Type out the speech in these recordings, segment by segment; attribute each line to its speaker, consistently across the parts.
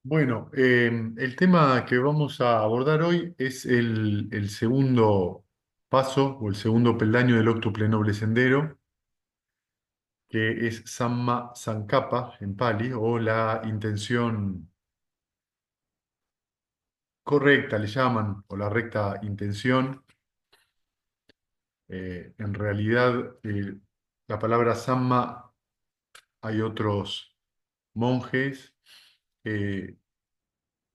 Speaker 1: Bueno, el tema que vamos a abordar hoy es el segundo paso o el segundo peldaño del óctuple noble sendero, que es Samma Sankappa en Pali, o la intención correcta, le llaman, o la recta intención. En realidad, la palabra Samma, hay otros monjes eh,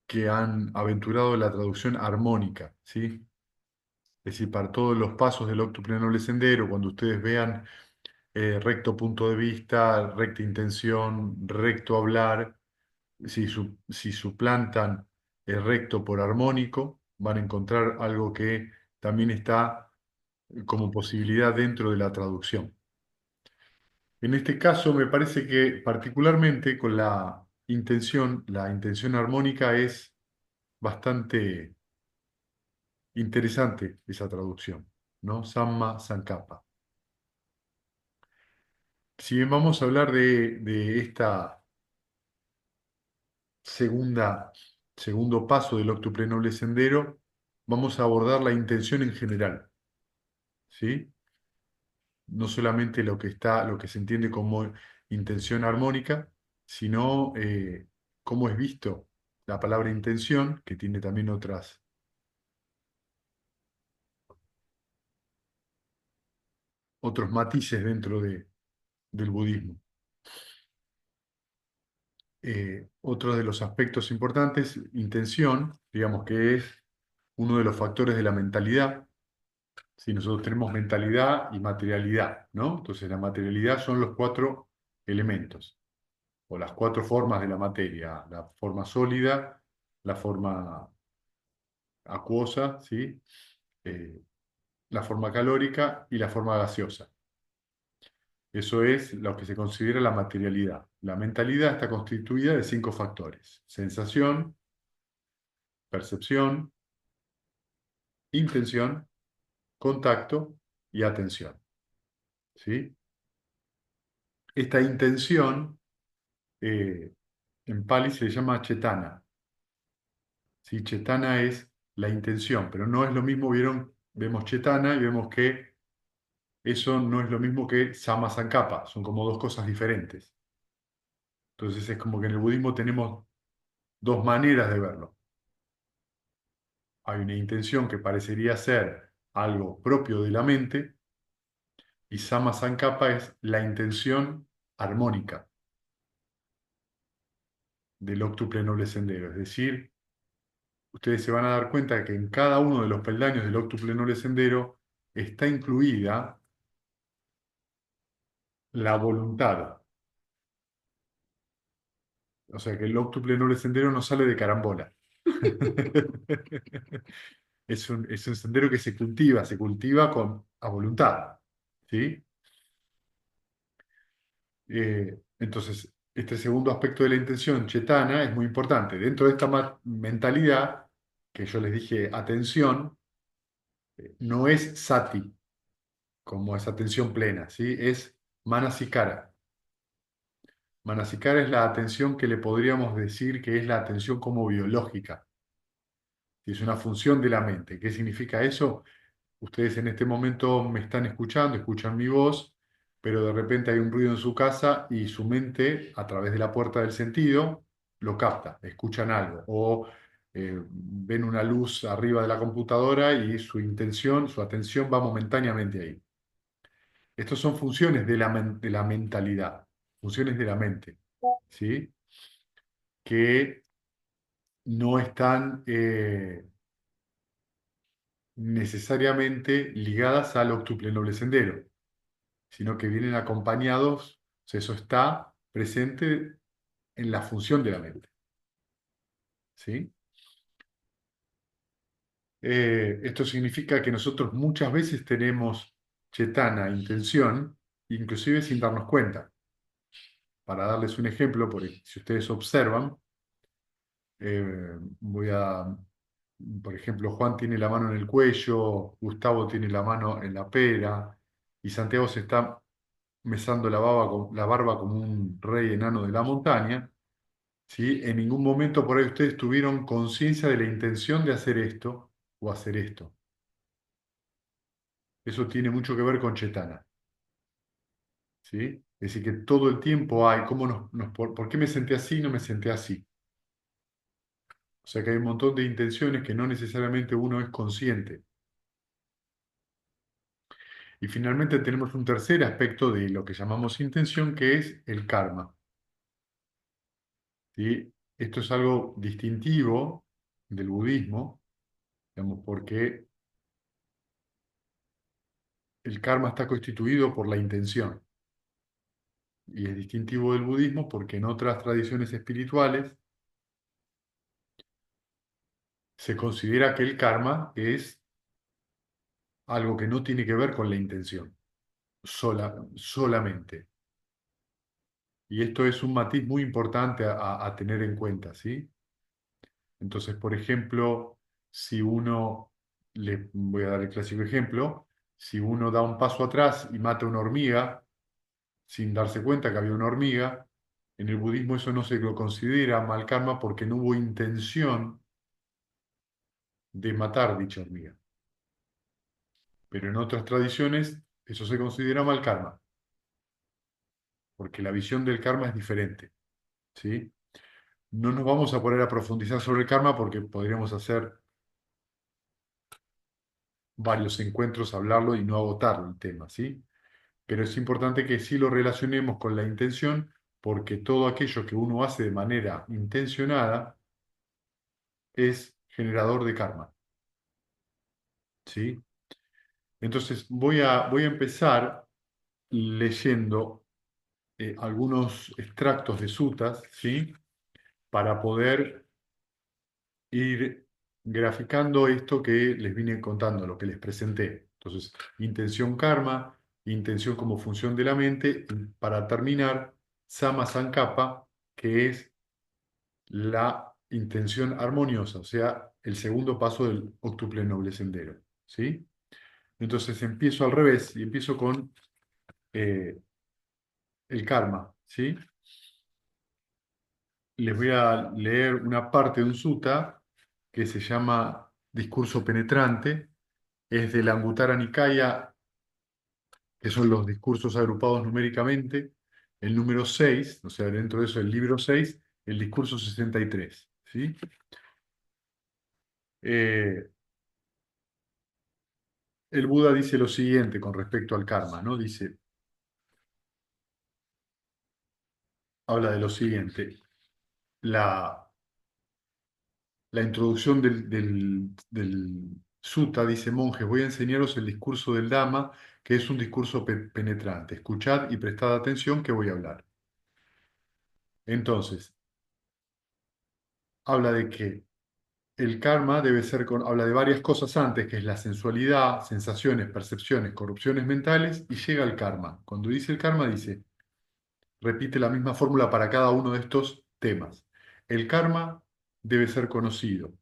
Speaker 1: que han aventurado la traducción armónica, ¿sí? Es decir, para todos los pasos del octuple noble sendero, cuando ustedes vean recto punto de vista, recta intención, recto hablar, si suplantan el recto por armónico, van a encontrar algo que también está como posibilidad dentro de la traducción. En este caso, me parece que particularmente con la intención armónica es bastante interesante esa traducción, ¿no? Samma Sankappa. Si bien vamos a hablar de esta segundo paso del octuple noble sendero, vamos a abordar la intención en general, ¿sí? No solamente lo que se entiende como intención armónica, sino cómo es visto la palabra intención, que tiene también otros matices dentro del budismo. Otro de los aspectos importantes, intención, digamos que es uno de los factores de la mentalidad. Si nosotros tenemos mentalidad y materialidad, ¿no? Entonces la materialidad son los cuatro elementos o las cuatro formas de la materia: la forma sólida, la forma acuosa, ¿sí? Eh, la forma calórica y la forma gaseosa. Eso es lo que se considera la materialidad. La mentalidad está constituida de cinco factores: sensación, percepción, intención, contacto y atención, ¿sí? Esta intención eh, en Pali se le llama chetana, ¿sí? Chetana es la intención, pero no es lo mismo, ¿vieron? Vemos chetana y vemos que eso no es lo mismo que sama sankappa, son como dos cosas diferentes. Entonces es como que en el budismo tenemos dos maneras de verlo. Hay una intención que parecería ser algo propio de la mente, y sama sankappa es la intención armónica del octuple noble sendero. Es decir, ustedes se van a dar cuenta que en cada uno de los peldaños del octuple noble sendero está incluida la voluntad. O sea que el octuple noble sendero no sale de carambola. Es un sendero que se cultiva a voluntad. ¿Sí? Entonces, este segundo aspecto de la intención chetana es muy importante. Dentro de esta mentalidad, que yo les dije atención, no es sati, como es atención plena, ¿sí? Es manasikara. Manasikara es la atención que le podríamos decir que es la atención como biológica. Es una función de la mente. ¿Qué significa eso? Ustedes en este momento me están escuchando, escuchan mi voz, pero de repente hay un ruido en su casa y su mente, a través de la puerta del sentido, lo capta, escuchan algo. O ven una luz arriba de la computadora y su intención, su atención va momentáneamente ahí. Estas son funciones de la mentalidad, funciones de la mente, ¿sí? Que no están necesariamente ligadas al octuple noble sendero, sino que vienen acompañados, o sea, eso está presente en la función de la mente, ¿sí? Esto significa que nosotros muchas veces tenemos chetana, intención, inclusive sin darnos cuenta. Para darles un ejemplo, si ustedes observan, voy a, por ejemplo, Juan tiene la mano en el cuello, Gustavo tiene la mano en la pera, y Santiago se está mesando la barba como un rey enano de la montaña. ¿sí? En ningún momento por ahí ustedes tuvieron conciencia de la intención de hacer esto o hacer esto. Eso tiene mucho que ver con Chetana, ¿sí? Es decir, que todo el tiempo hay, ¿cómo por qué me senté así y no me senté así? O sea que hay un montón de intenciones que no necesariamente uno es consciente. Y finalmente tenemos un tercer aspecto de lo que llamamos intención, que es el karma, ¿sí? Esto es algo distintivo del budismo, digamos, porque el karma está constituido por la intención. Y es distintivo del budismo porque en otras tradiciones espirituales se considera que el karma es algo que no tiene que ver con la intención, solamente. Y esto es un matiz muy importante a tener en cuenta, ¿sí? Entonces, por ejemplo, si uno, le voy a dar el clásico ejemplo, si uno da un paso atrás y mata una hormiga sin darse cuenta que había una hormiga, en el budismo eso no se lo considera mal karma porque no hubo intención de matar dicha hormiga. Pero en otras tradiciones eso se considera mal karma, porque la visión del karma es diferente, ¿sí? No nos vamos a poner a profundizar sobre el karma porque podríamos hacer varios encuentros, hablarlo y no agotarlo el tema, ¿sí? Pero es importante que sí lo relacionemos con la intención, porque todo aquello que uno hace de manera intencionada es generador de karma, ¿sí? Entonces voy a empezar leyendo algunos extractos de sutas, ¿sí? Para poder ir graficando esto que les vine contando, lo que les presenté. Entonces, intención karma, intención como función de la mente, y para terminar, sama sankappa, que es la intención armoniosa, o sea, el segundo paso del octuple noble sendero. ¿Sí? Entonces empiezo al revés y empiezo con eh, el karma. ¿Sí? Les voy a leer una parte de un sutta que se llama Discurso Penetrante. Es de la Anguttara Nikaya, que son los discursos agrupados numéricamente. El número 6, o sea, dentro de eso el libro 6, el discurso 63. ¿Sí? Eh, el Buda dice lo siguiente con respecto al karma, ¿no? Dice, habla de lo siguiente. La, la introducción del sutta dice, monjes, voy a enseñaros el discurso del Dhamma, que es un discurso penetrante. Escuchad y prestad atención que voy a hablar. Entonces, habla de que el karma debe ser habla de varias cosas antes, que es la sensualidad, sensaciones, percepciones, corrupciones mentales, y llega al karma. Cuando dice el karma, dice, repite la misma fórmula para cada uno de estos temas. El karma debe ser conocido.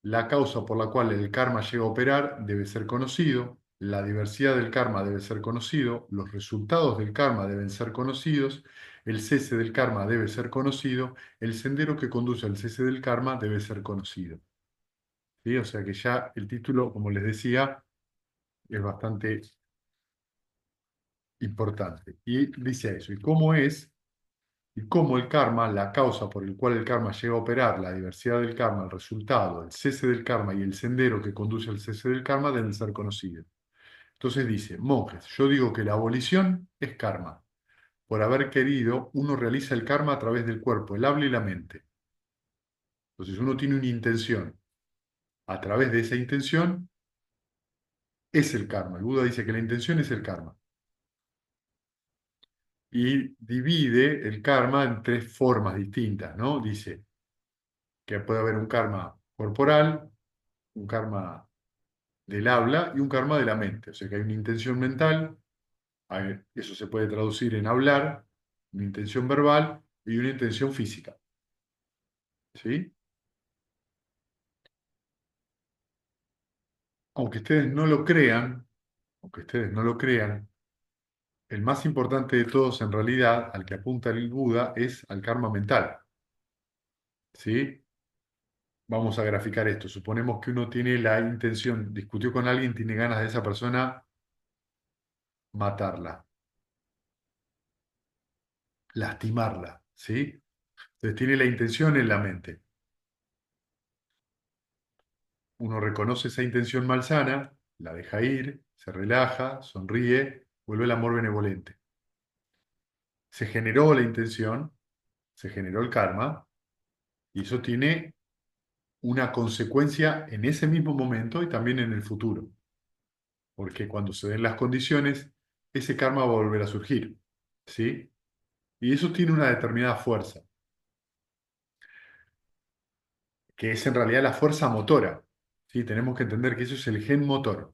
Speaker 1: La causa por la cual el karma llega a operar debe ser conocido, la diversidad del karma debe ser conocido, los resultados del karma deben ser conocidos, el cese del karma debe ser conocido, el sendero que conduce al cese del karma debe ser conocido. ¿Sí? O sea que ya el título, como les decía, es bastante importante. Y dice eso. ¿Y cómo es? Y cómo el karma, la causa por el cual el karma llega a operar, la diversidad del karma, el resultado, el cese del karma y el sendero que conduce al cese del karma deben ser conocidos. Entonces dice, monjes, yo digo que la abolición es karma. Por haber querido, uno realiza el karma a través del cuerpo, el habla y la mente. Entonces uno tiene una intención. A través de esa intención es el karma. El Buda dice que la intención es el karma. Y divide el karma en tres formas distintas, ¿no? Dice que puede haber un karma corporal, un karma del habla y un karma de la mente. O sea que hay una intención mental, eso se puede traducir en hablar, una intención verbal y una intención física. ¿Sí? Aunque ustedes no lo crean, aunque ustedes no lo crean, el más importante de todos en realidad, al que apunta el Buda, es al karma mental. ¿sí? Vamos a graficar esto. Suponemos que uno tiene la intención, discutió con alguien, tiene ganas de esa persona matarla, lastimarla, ¿sí? Entonces tiene la intención en la mente. Uno reconoce esa intención malsana, la deja ir, se relaja, sonríe, vuelve el amor benevolente. Se generó la intención, se generó el karma, y eso tiene una consecuencia en ese mismo momento y también en el futuro, porque cuando se den las condiciones, ese karma va a volver a surgir, ¿sí? Y eso tiene una determinada fuerza, que es en realidad la fuerza motora, ¿sí? Tenemos que entender que eso es el gen motor.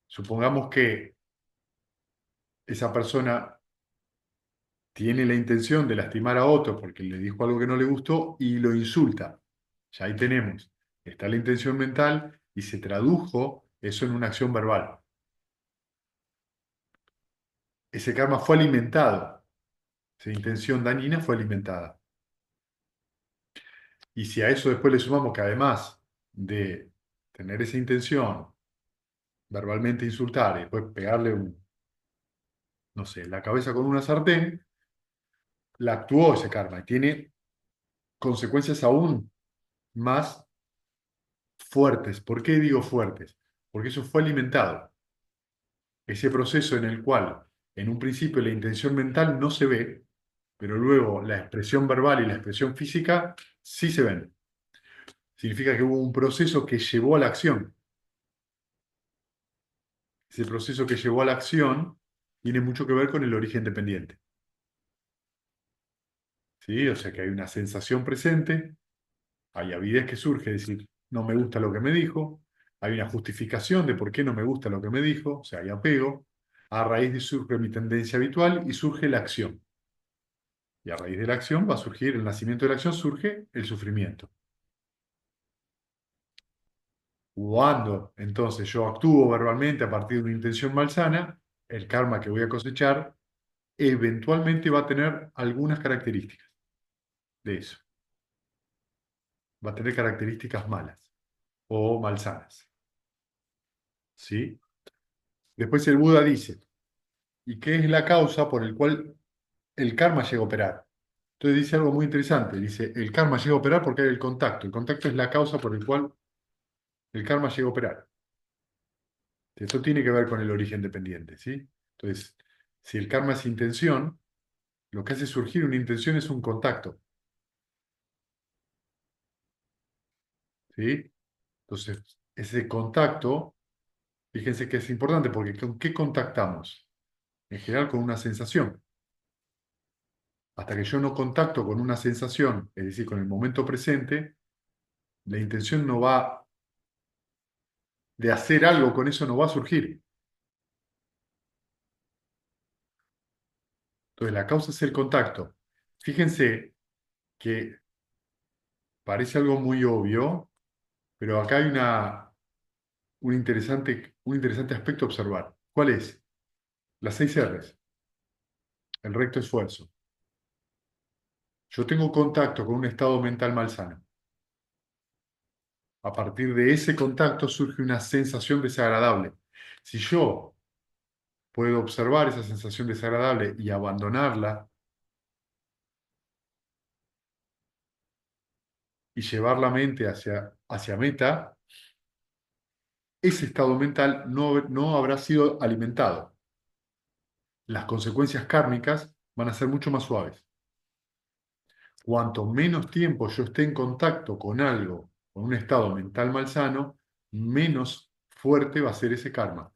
Speaker 1: Supongamos que esa persona tiene la intención de lastimar a otro porque le dijo algo que no le gustó y lo insulta. Ya ahí tenemos. Está la intención mental y se tradujo eso en una acción verbal. Ese karma fue alimentado. Esa intención dañina fue alimentada. Y si a eso después le sumamos que además de tener esa intención, verbalmente insultar y después pegarle no sé, la cabeza con una sartén, la actuó ese karma y tiene consecuencias aún más fuertes. ¿Por qué digo fuertes? Porque eso fue alimentado. Ese proceso en el cual en un principio la intención mental no se ve, pero luego la expresión verbal y la expresión física sí se ven. Significa que hubo un proceso que llevó a la acción. Ese proceso que llevó a la acción tiene mucho que ver con el origen dependiente. ¿Sí? O sea que hay una sensación presente, hay avidez que surge, es decir, no me gusta lo que me dijo, hay una justificación de por qué no me gusta lo que me dijo, o sea, hay apego, a raíz de surge mi tendencia habitual y surge la acción. Y a raíz de la acción va a surgir, el nacimiento de la acción surge el sufrimiento. Cuando entonces yo actúo verbalmente a partir de una intención malsana, el karma que voy a cosechar eventualmente va a tener algunas características de eso. Va a tener características malas o malsanas. ¿Sí? Después el Buda dice, ¿y qué es la causa por el cual el karma llega a operar? Entonces dice algo muy interesante. Dice, el karma llega a operar porque hay el contacto. El contacto es la causa por el cual el karma llega a operar. Eso tiene que ver con el origen dependiente, ¿sí? Entonces, si el karma es intención, lo que hace surgir una intención es un contacto, ¿sí? Entonces, ese contacto, fíjense que es importante porque ¿con qué contactamos? En general con una sensación. Hasta que yo no contacto con una sensación, es decir, con el momento presente, la intención no va de hacer algo con eso no va a surgir. Entonces, la causa es el contacto. Fíjense que parece algo muy obvio, pero acá hay un interesante aspecto a observar. ¿Cuál es? Las 6 R's, el recto esfuerzo. Yo tengo contacto con un estado mental malsano. A partir de ese contacto surge una sensación desagradable. Si yo puedo observar esa sensación desagradable y abandonarla y llevar la mente hacia meta, ese estado mental no habrá sido alimentado. Las consecuencias kármicas van a ser mucho más suaves. Cuanto menos tiempo yo esté en contacto con algo, con un estado mental malsano, menos fuerte va a ser ese karma.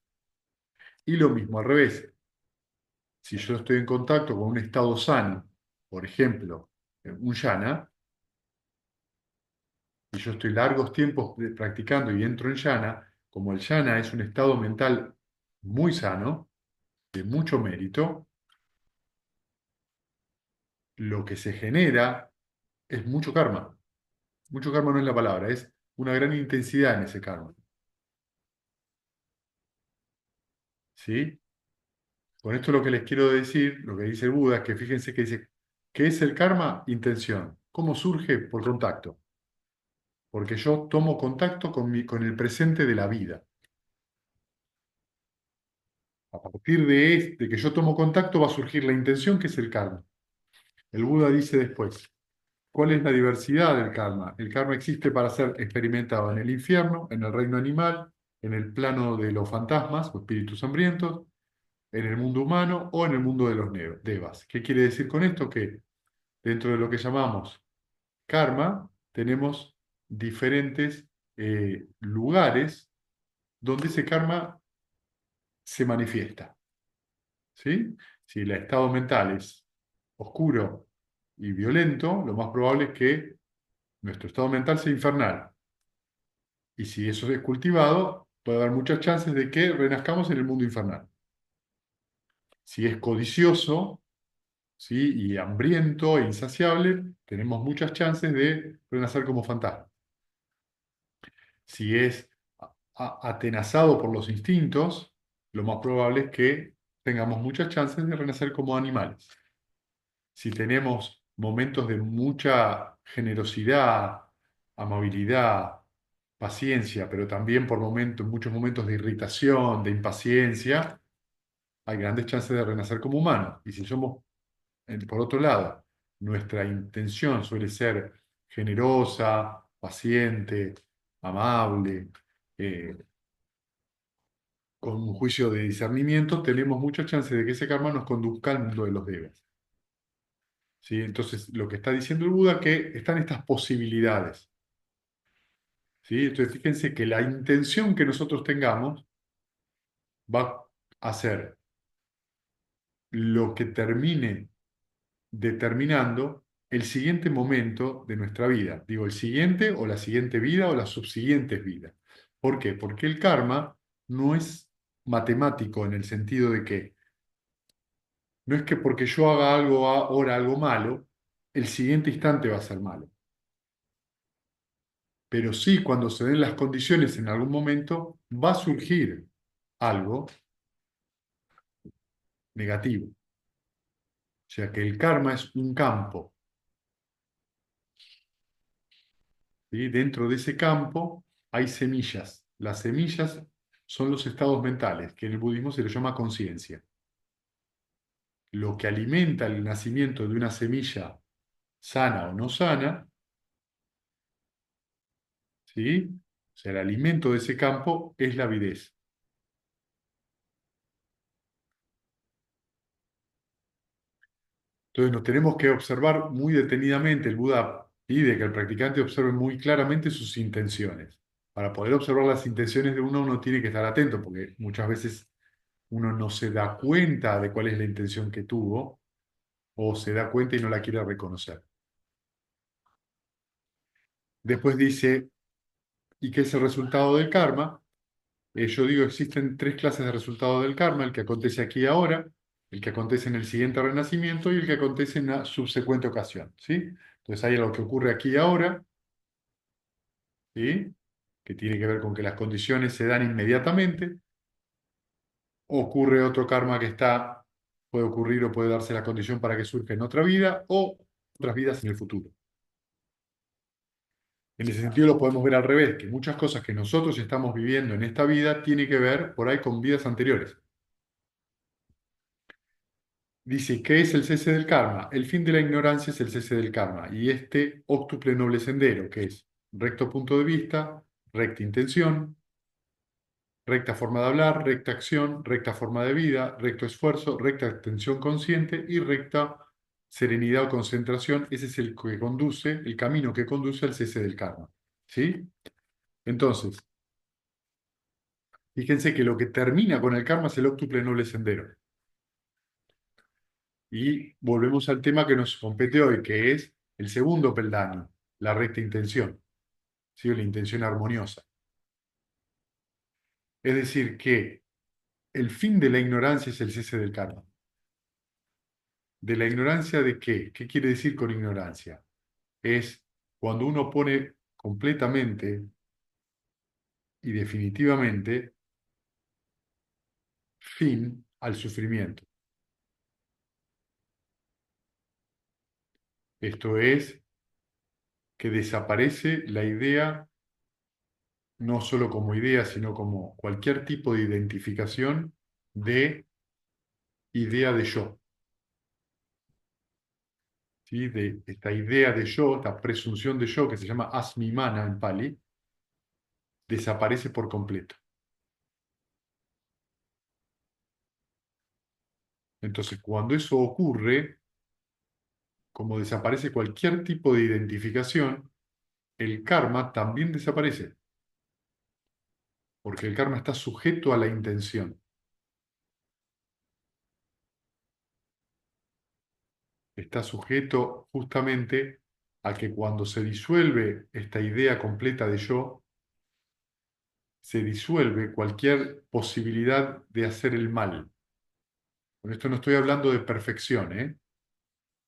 Speaker 1: Y lo mismo al revés. Si yo estoy en contacto con un estado sano, por ejemplo, un yana, y yo estoy largos tiempos practicando y entro en yana, como el yana es un estado mental muy sano, de mucho mérito, lo que se genera es mucho karma. Mucho karma no es la palabra, es una gran intensidad en ese karma. ¿Sí? Con esto lo que les quiero decir, lo que dice el Buda, es que fíjense que dice, ¿qué es el karma? Intención. ¿Cómo surge? Por contacto. Porque yo tomo contacto con el presente de la vida. A partir de que yo tomo contacto va a surgir la intención, que es el karma. El Buda dice después, ¿cuál es la diversidad del karma? El karma existe para ser experimentado en el infierno, en el reino animal, en el plano de los fantasmas o espíritus hambrientos, en el mundo humano o en el mundo de los devas. ¿Qué quiere decir con esto? Que dentro de lo que llamamos karma tenemos diferentes lugares donde ese karma se manifiesta. ¿Sí? Si el estado mental es oscuro y violento, lo más probable es que nuestro estado mental sea infernal. Y si eso es cultivado, puede haber muchas chances de que renazcamos en el mundo infernal. Si es codicioso, ¿sí? Y hambriento e insaciable, tenemos muchas chances de renacer como fantasma. Si es atenazado por los instintos, lo más probable es que tengamos muchas chances de renacer como animales. Si tenemos momentos de mucha generosidad, amabilidad, paciencia, pero también por momentos, muchos momentos de irritación, de impaciencia, hay grandes chances de renacer como humanos. Y si somos, por otro lado, nuestra intención suele ser generosa, paciente, amable, eh, con un juicio de discernimiento, tenemos muchas chances de que ese karma nos conduzca al mundo de los devas. ¿Sí? Entonces, lo que está diciendo el Buda es que están estas posibilidades. ¿Sí? Entonces, fíjense que la intención que nosotros tengamos va a ser lo que termine determinando el siguiente momento de nuestra vida. Digo, el siguiente o la siguiente vida o las subsiguientes vidas. ¿Por qué? Porque el karma no es matemático en el sentido de que no es que porque yo haga algo ahora algo malo, el siguiente instante va a ser malo. Pero sí, cuando se den las condiciones en algún momento, va a surgir algo negativo. O sea que el karma es un campo, ¿sí? Dentro de ese campo hay semillas. Las semillas son los estados mentales, que en el budismo se le llama conciencia. Lo que alimenta el nacimiento de una semilla sana o no sana, ¿sí? O sea, el alimento de ese campo es la avidez. Entonces nos tenemos que observar muy detenidamente. El Buda pide que el practicante observe muy claramente sus intenciones. Para poder observar las intenciones de uno, uno tiene que estar atento, porque muchas veces uno no se da cuenta de cuál es la intención que tuvo, o se da cuenta y no la quiere reconocer. Después dice, ¿y qué es el resultado del karma? Yo digo, existen tres clases de resultado del karma: el que acontece aquí y ahora, el que acontece en el siguiente renacimiento y el que acontece en la subsecuente ocasión, ¿sí? Entonces hay algo que ocurre aquí y ahora, ¿sí? Que tiene que ver con que las condiciones se dan inmediatamente. Ocurre otro karma que está, puede ocurrir o puede darse la condición para que surja en otra vida o otras vidas en el futuro. En ese sentido lo podemos ver al revés, que muchas cosas que nosotros estamos viviendo en esta vida tienen que ver por ahí con vidas anteriores. Dice, ¿qué es el cese del karma? El fin de la ignorancia es el cese del karma. Y este óctuple noble sendero, que es recto punto de vista, recta intención, recta forma de hablar, recta acción, recta forma de vida, recto esfuerzo, recta atención consciente y recta serenidad o concentración. Ese es el que conduce, el camino que conduce al cese del karma. ¿Sí? Entonces, fíjense que lo que termina con el karma es el óctuple noble sendero. Y volvemos al tema que nos compete hoy, que es el segundo peldaño, la recta intención, ¿sí? O la intención armoniosa. Es decir, que el fin de la ignorancia es el cese del karma. ¿De la ignorancia de qué? ¿Qué quiere decir con ignorancia? Es cuando uno pone completamente y definitivamente fin al sufrimiento. Esto es que desaparece la idea, no solo como idea, sino como cualquier tipo de identificación de idea de yo, ¿sí? De esta idea de yo, esta presunción de yo que se llama asmimana en Pali, desaparece por completo. Entonces, cuando eso ocurre, como desaparece cualquier tipo de identificación, el karma también desaparece, porque el karma está sujeto a la intención, está sujeto justamente a que cuando se disuelve esta idea completa de yo, se disuelve cualquier posibilidad de hacer el mal. Con esto no estoy hablando de perfección, ¿eh?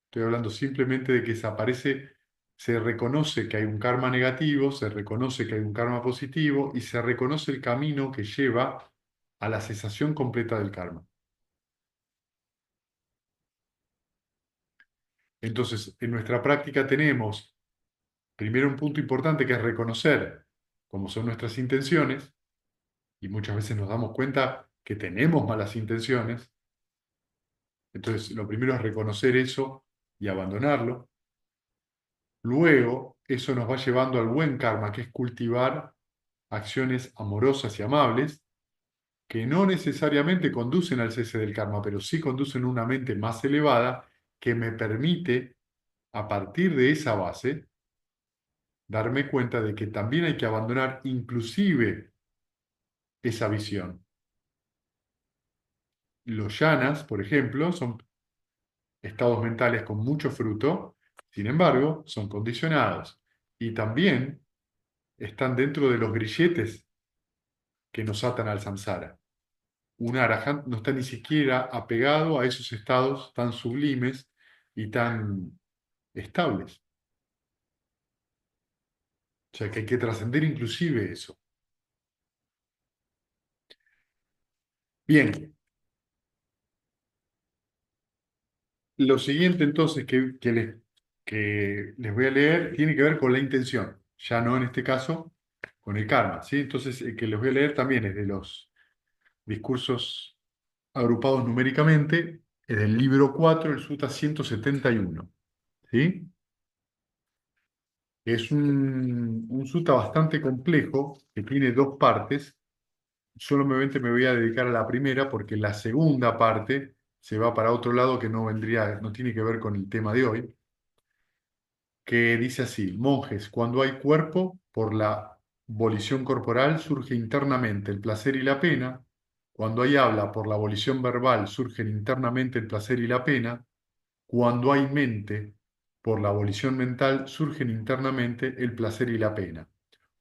Speaker 1: Estoy hablando simplemente de que desaparece, se reconoce que hay un karma negativo, se reconoce que hay un karma positivo y se reconoce el camino que lleva a la cesación completa del karma. Entonces, en nuestra práctica tenemos primero un punto importante que es reconocer cómo son nuestras intenciones y muchas veces nos damos cuenta que tenemos malas intenciones. Entonces, lo primero es reconocer eso y abandonarlo. Luego, eso nos va llevando al buen karma, que es cultivar acciones amorosas y amables, que no necesariamente conducen al cese del karma, pero sí conducen a una mente más elevada que me permite, a partir de esa base, darme cuenta de que también hay que abandonar inclusive esa visión. Los yanas, por ejemplo, son estados mentales con mucho fruto, sin embargo, son condicionados y también están dentro de los grilletes que nos atan al samsara. Un arahant no está ni siquiera apegado a esos estados tan sublimes y tan estables. O sea que hay que trascender inclusive eso. Bien, lo siguiente entonces que les voy a leer tiene que ver con la intención, ya no en este caso con el karma, ¿sí? Entonces el que les voy a leer también es de los discursos agrupados numéricamente, es del libro 4 el Sutta 171, ¿sí? Es un sutta bastante complejo que tiene dos partes. Solamente me voy a dedicar a la primera porque la segunda parte se va para otro lado que no vendría, no tiene que ver con el tema de hoy, que dice así: monjes, cuando hay cuerpo, por la volición corporal surge internamente el placer y la pena. Cuando hay habla, por la volición verbal surgen internamente el placer y la pena. Cuando hay mente, por la volición mental surgen internamente el placer y la pena,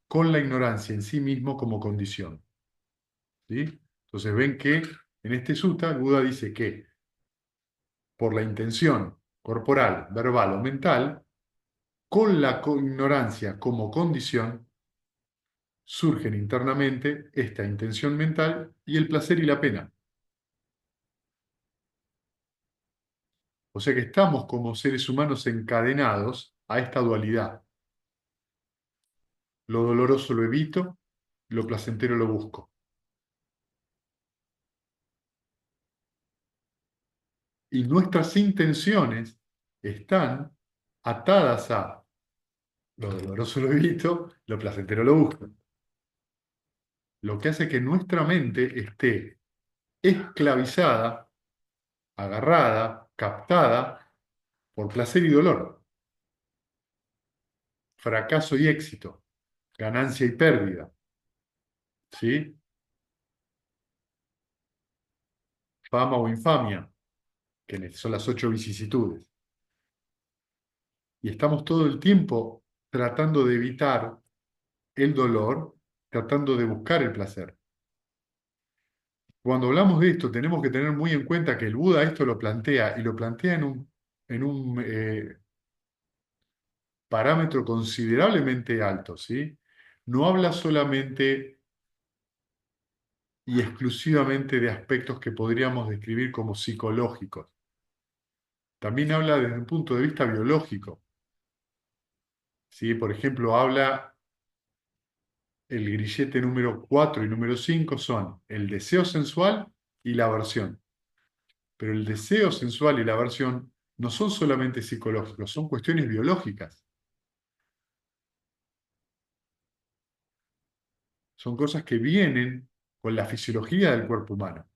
Speaker 1: con la ignorancia en sí mismo como condición. ¿Sí? Entonces ven que en este sutta el Buda dice que por la intención corporal, verbal o mental, con la ignorancia como condición, surgen internamente esta intención mental y el placer y la pena. O sea que estamos como seres humanos encadenados a esta dualidad. Lo doloroso lo evito, lo placentero lo busco. Y nuestras intenciones están atadas a lo doloroso lo evito, lo placentero lo busco. Lo que hace que nuestra mente esté esclavizada, agarrada, captada por placer y dolor, fracaso y éxito, ganancia y pérdida, ¿sí? Fama o infamia, que son las 8 vicisitudes. Y estamos todo el tiempo tratando de evitar el dolor, tratando de buscar el placer. Cuando hablamos de esto, tenemos que tener muy en cuenta que el Buda esto lo plantea y lo plantea en un parámetro considerablemente alto, ¿sí? No habla solamente y exclusivamente de aspectos que podríamos describir como psicológicos. También habla desde un punto de vista biológico, ¿sí? Por ejemplo, habla el grillete número 4 y número 5 son el deseo sensual y la aversión. Pero el deseo sensual y la aversión no son solamente psicológicos, son cuestiones biológicas. Son cosas que vienen con la fisiología del cuerpo humano.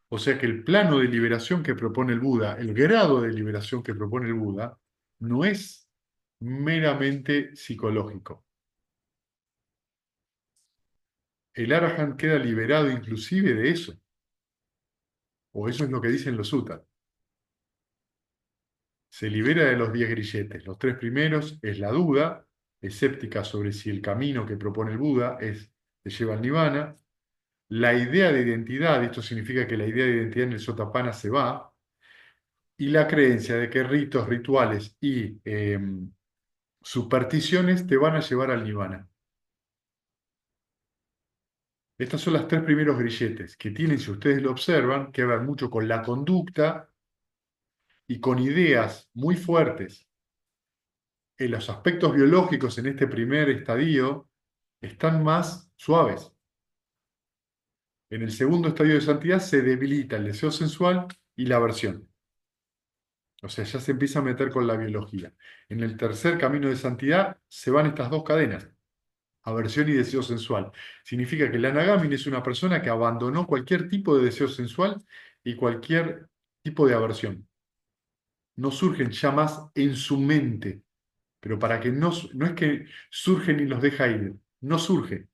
Speaker 1: O sea que el plano de liberación que propone el Buda, el grado de liberación que propone el Buda, no es meramente psicológico. El Arahant queda liberado inclusive de eso, o eso es lo que dicen los suttas. Se libera de los 10 grilletes. Los tres primeros es la duda, escéptica sobre si el camino que propone el Buda te lleva al nirvana. La idea de identidad, esto significa que la idea de identidad en el Sotapanna se va, y la creencia de que ritos, rituales y supersticiones te van a llevar al nirvana. Estos son los tres primeros grilletes que tienen, si ustedes lo observan, que ver mucho con la conducta y con ideas muy fuertes. En los aspectos biológicos en este primer estadio están más suaves. En el segundo estadio de santidad se debilita el deseo sensual y la aversión. O sea, ya se empieza a meter con la biología. En el tercer camino de santidad se van estas dos cadenas, aversión y deseo sensual. Significa que el Anagami es una persona que abandonó cualquier tipo de deseo sensual y cualquier tipo de aversión. No surgen ya más en su mente, pero para que no es que surgen y los deja ir, no surge.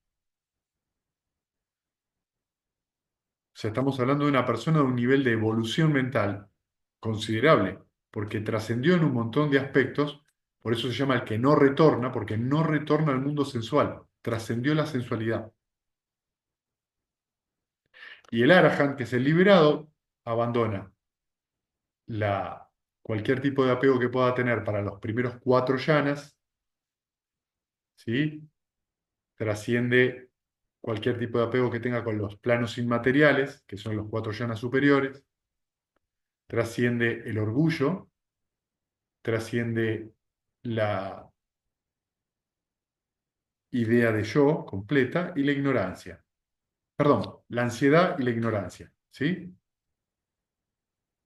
Speaker 1: O sea, estamos hablando de una persona de un nivel de evolución mental considerable, porque trascendió en un montón de aspectos, por eso se llama el que no retorna, porque no retorna al mundo sensual, trascendió la sensualidad. Y el Arahant, que es el liberado, abandona la, cualquier tipo de apego que pueda tener para los primeros cuatro yanas, ¿sí? Trasciende cualquier tipo de apego que tenga con los planos inmateriales, que son los cuatro yanas superiores, trasciende el orgullo, trasciende la idea de yo completa y la ignorancia. Perdón, la ansiedad y la ignorancia, ¿sí?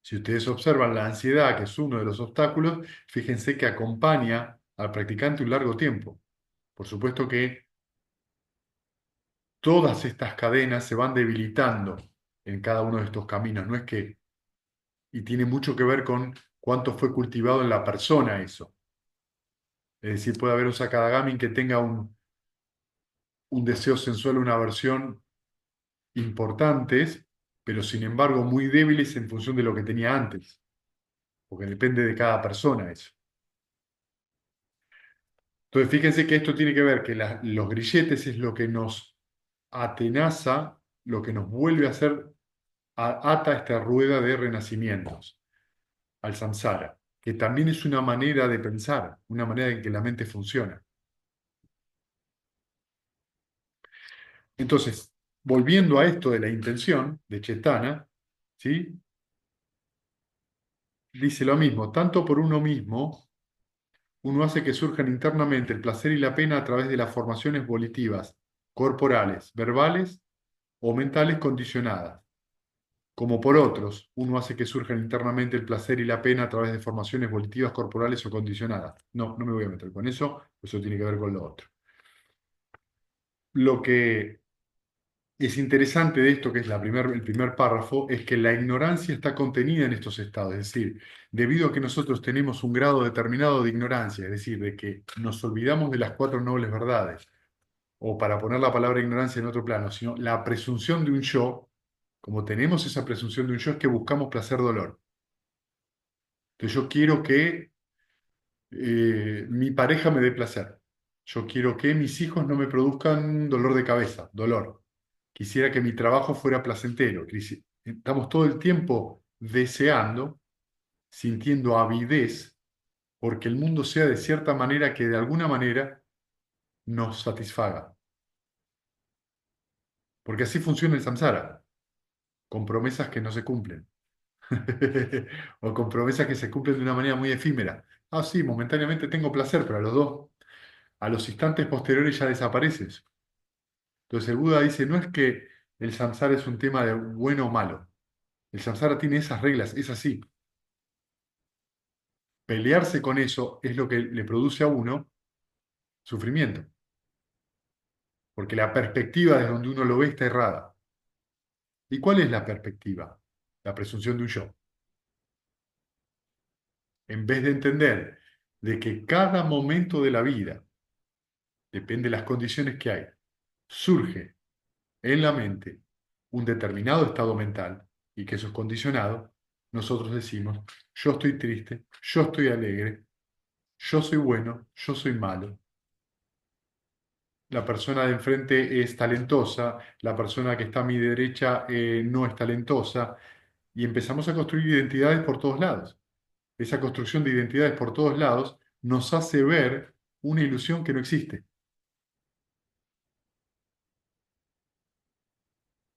Speaker 1: Si ustedes observan la ansiedad, que es uno de los obstáculos, fíjense que acompaña al practicante un largo tiempo. Por supuesto que todas estas cadenas se van debilitando en cada uno de estos caminos, no es que, y tiene mucho que ver con cuánto fue cultivado en la persona eso. Es decir, puede haber un Sakadagami que tenga un deseo sensual, una aversión importantes, pero sin embargo muy débiles en función de lo que tenía antes, porque depende de cada persona eso. Entonces, fíjense que esto tiene que ver que los grilletes es lo que nos atenaza, lo que nos vuelve a hacer, ata esta rueda de renacimientos, al samsara, que también es una manera de pensar, una manera en que la mente funciona. Entonces, volviendo a esto de la intención de Chetana, ¿sí? Dice lo mismo, tanto por uno mismo, uno hace que surjan internamente el placer y la pena a través de las formaciones volitivas, corporales, verbales o mentales condicionadas. Como por otros, uno hace que surjan internamente el placer y la pena a través de formaciones volitivas, corporales o condicionadas. No, no me voy a meter con eso tiene que ver con lo otro. Lo que es interesante de esto, que es el primer párrafo, es que la ignorancia está contenida en estos estados. Es decir, debido a que nosotros tenemos un grado determinado de ignorancia, es decir, de que nos olvidamos de las cuatro nobles verdades, o para poner la palabra ignorancia en otro plano, sino la presunción de un yo, como tenemos esa presunción de un yo, es que buscamos placer-dolor. Entonces yo quiero que mi pareja me dé placer. Yo quiero que mis hijos no me produzcan dolor de cabeza, dolor. Quisiera que mi trabajo fuera placentero. Estamos todo el tiempo deseando, sintiendo avidez, porque el mundo sea de cierta manera que de alguna manera nos satisfaga. Porque así funciona el samsara, con promesas que no se cumplen. O con promesas que se cumplen de una manera muy efímera. Ah, sí, momentáneamente tengo placer, pero a los instantes posteriores ya desapareces. Entonces el Buda dice, no es que el samsara es un tema de bueno o malo. El samsara tiene esas reglas, es así. Pelearse con eso es lo que le produce a uno sufrimiento, porque la perspectiva desde donde uno lo ve está errada. ¿Y cuál es la perspectiva? La presunción de un yo. En vez de entender de que cada momento de la vida, depende de las condiciones que hay, surge en la mente un determinado estado mental y que eso es condicionado, nosotros decimos, yo estoy triste, yo estoy alegre, yo soy bueno, yo soy malo. La persona de enfrente es talentosa, la persona que está a mi derecha no es talentosa, y empezamos a construir identidades por todos lados. Esa construcción de identidades por todos lados nos hace ver una ilusión que no existe.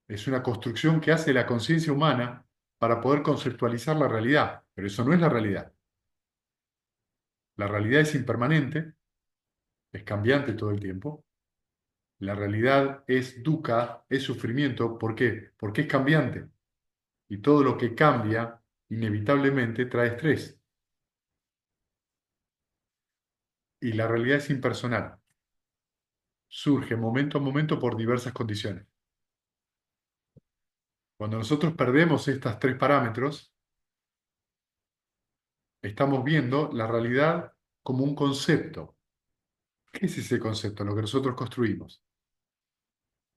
Speaker 1: Es una construcción que hace la conciencia humana para poder conceptualizar la realidad, pero eso no es la realidad. La realidad es impermanente, es cambiante todo el tiempo. La realidad es dukkha, es sufrimiento. ¿Por qué? Porque es cambiante. Y todo lo que cambia, inevitablemente, trae estrés. Y la realidad es impersonal. Surge momento a momento por diversas condiciones. Cuando nosotros perdemos estos tres parámetros, estamos viendo la realidad como un concepto. ¿Qué es ese concepto? Lo que nosotros construimos.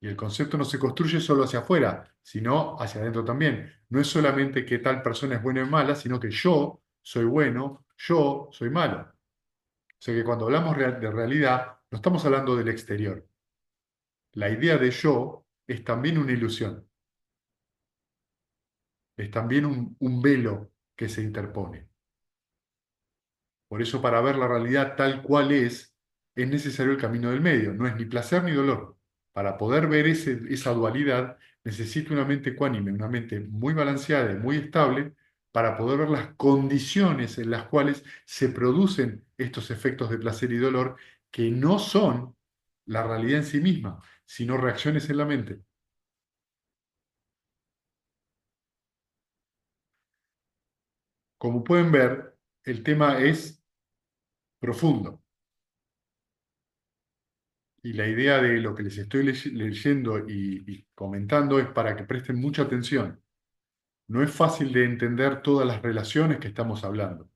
Speaker 1: Y el concepto no se construye solo hacia afuera, sino hacia adentro también. No es solamente que tal persona es buena o mala, sino que yo soy bueno, yo soy malo. O sea que cuando hablamos de realidad, no estamos hablando del exterior. La idea de yo es también una ilusión, es también un velo que se interpone. Por eso, para ver la realidad tal cual es necesario el camino del medio. No es ni placer ni dolor. Para poder ver esa dualidad, necesito una mente ecuánime, una mente muy balanceada y muy estable, para poder ver las condiciones en las cuales se producen estos efectos de placer y dolor, que no son la realidad en sí misma, sino reacciones en la mente. Como pueden ver, el tema es profundo. Y la idea de lo que les estoy leyendo y comentando es para que presten mucha atención. No es fácil de entender todas las relaciones que estamos hablando.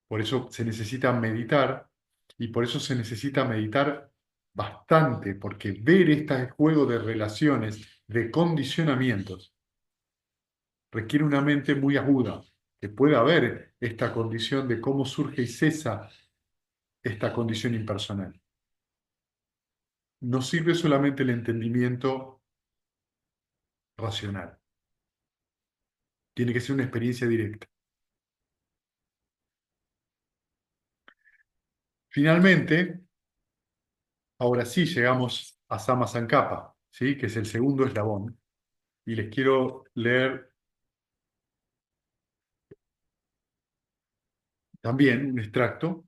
Speaker 1: Por eso se necesita meditar y por eso se necesita meditar bastante, porque ver este juego de relaciones, de condicionamientos, requiere una mente muy aguda, que pueda ver esta condición de cómo surge y cesa esta condición impersonal. No sirve solamente el entendimiento racional. Tiene que ser una experiencia directa. Finalmente, ahora sí llegamos a Sama Sankappa, ¿sí? Que es el segundo eslabón. Y les quiero leer también un extracto.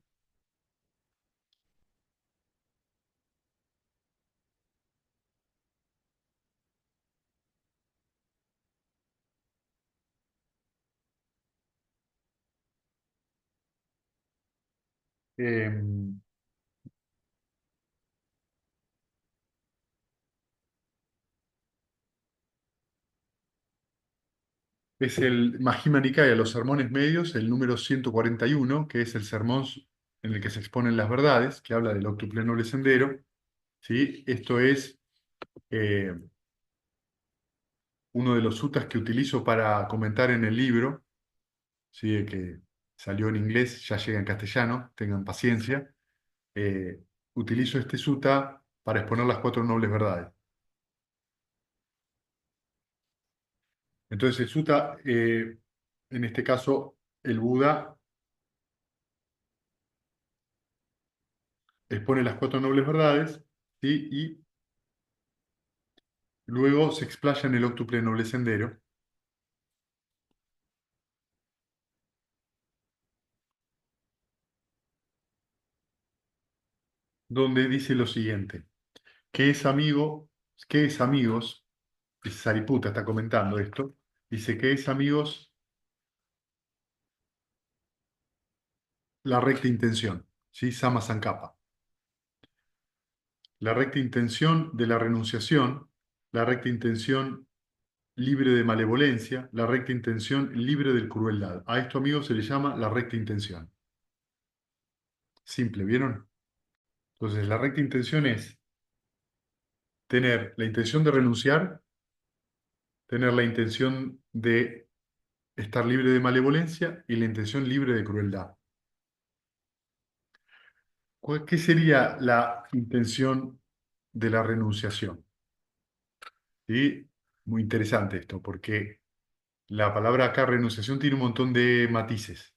Speaker 1: Eh, es el Majjhima Nikaya, los sermones medios, el número 141, que es el sermón en el que se exponen las verdades, que habla del octuple noble sendero. ¿Sí? Esto es eh, uno de los suttas que utilizo para comentar en el libro, ¿sí? Que salió en inglés, ya llega en castellano, tengan paciencia. eh, Utilizo este sutta para exponer las cuatro nobles verdades. Entonces, el sutta, en este caso, el Buda expone las cuatro nobles verdades, ¿sí? Y luego se explaya en el octuple noble sendero. donde dice lo siguiente, que es amigo, que es amigos, dice Sariputta está comentando esto, dice que es amigos la recta intención, ¿sí? Sama Sankappa. La recta intención de la renunciación, la recta intención libre de malevolencia, la recta intención libre de crueldad. A esto, amigos, se le llama la recta intención. Simple, ¿vieron? Entonces, la recta intención es tener la intención de renunciar, tener la intención de estar libre de malevolencia y la intención libre de crueldad. ¿Qué sería la intención de la renunciación? ¿Sí? Muy interesante esto, porque la palabra acá renunciación tiene un montón de matices.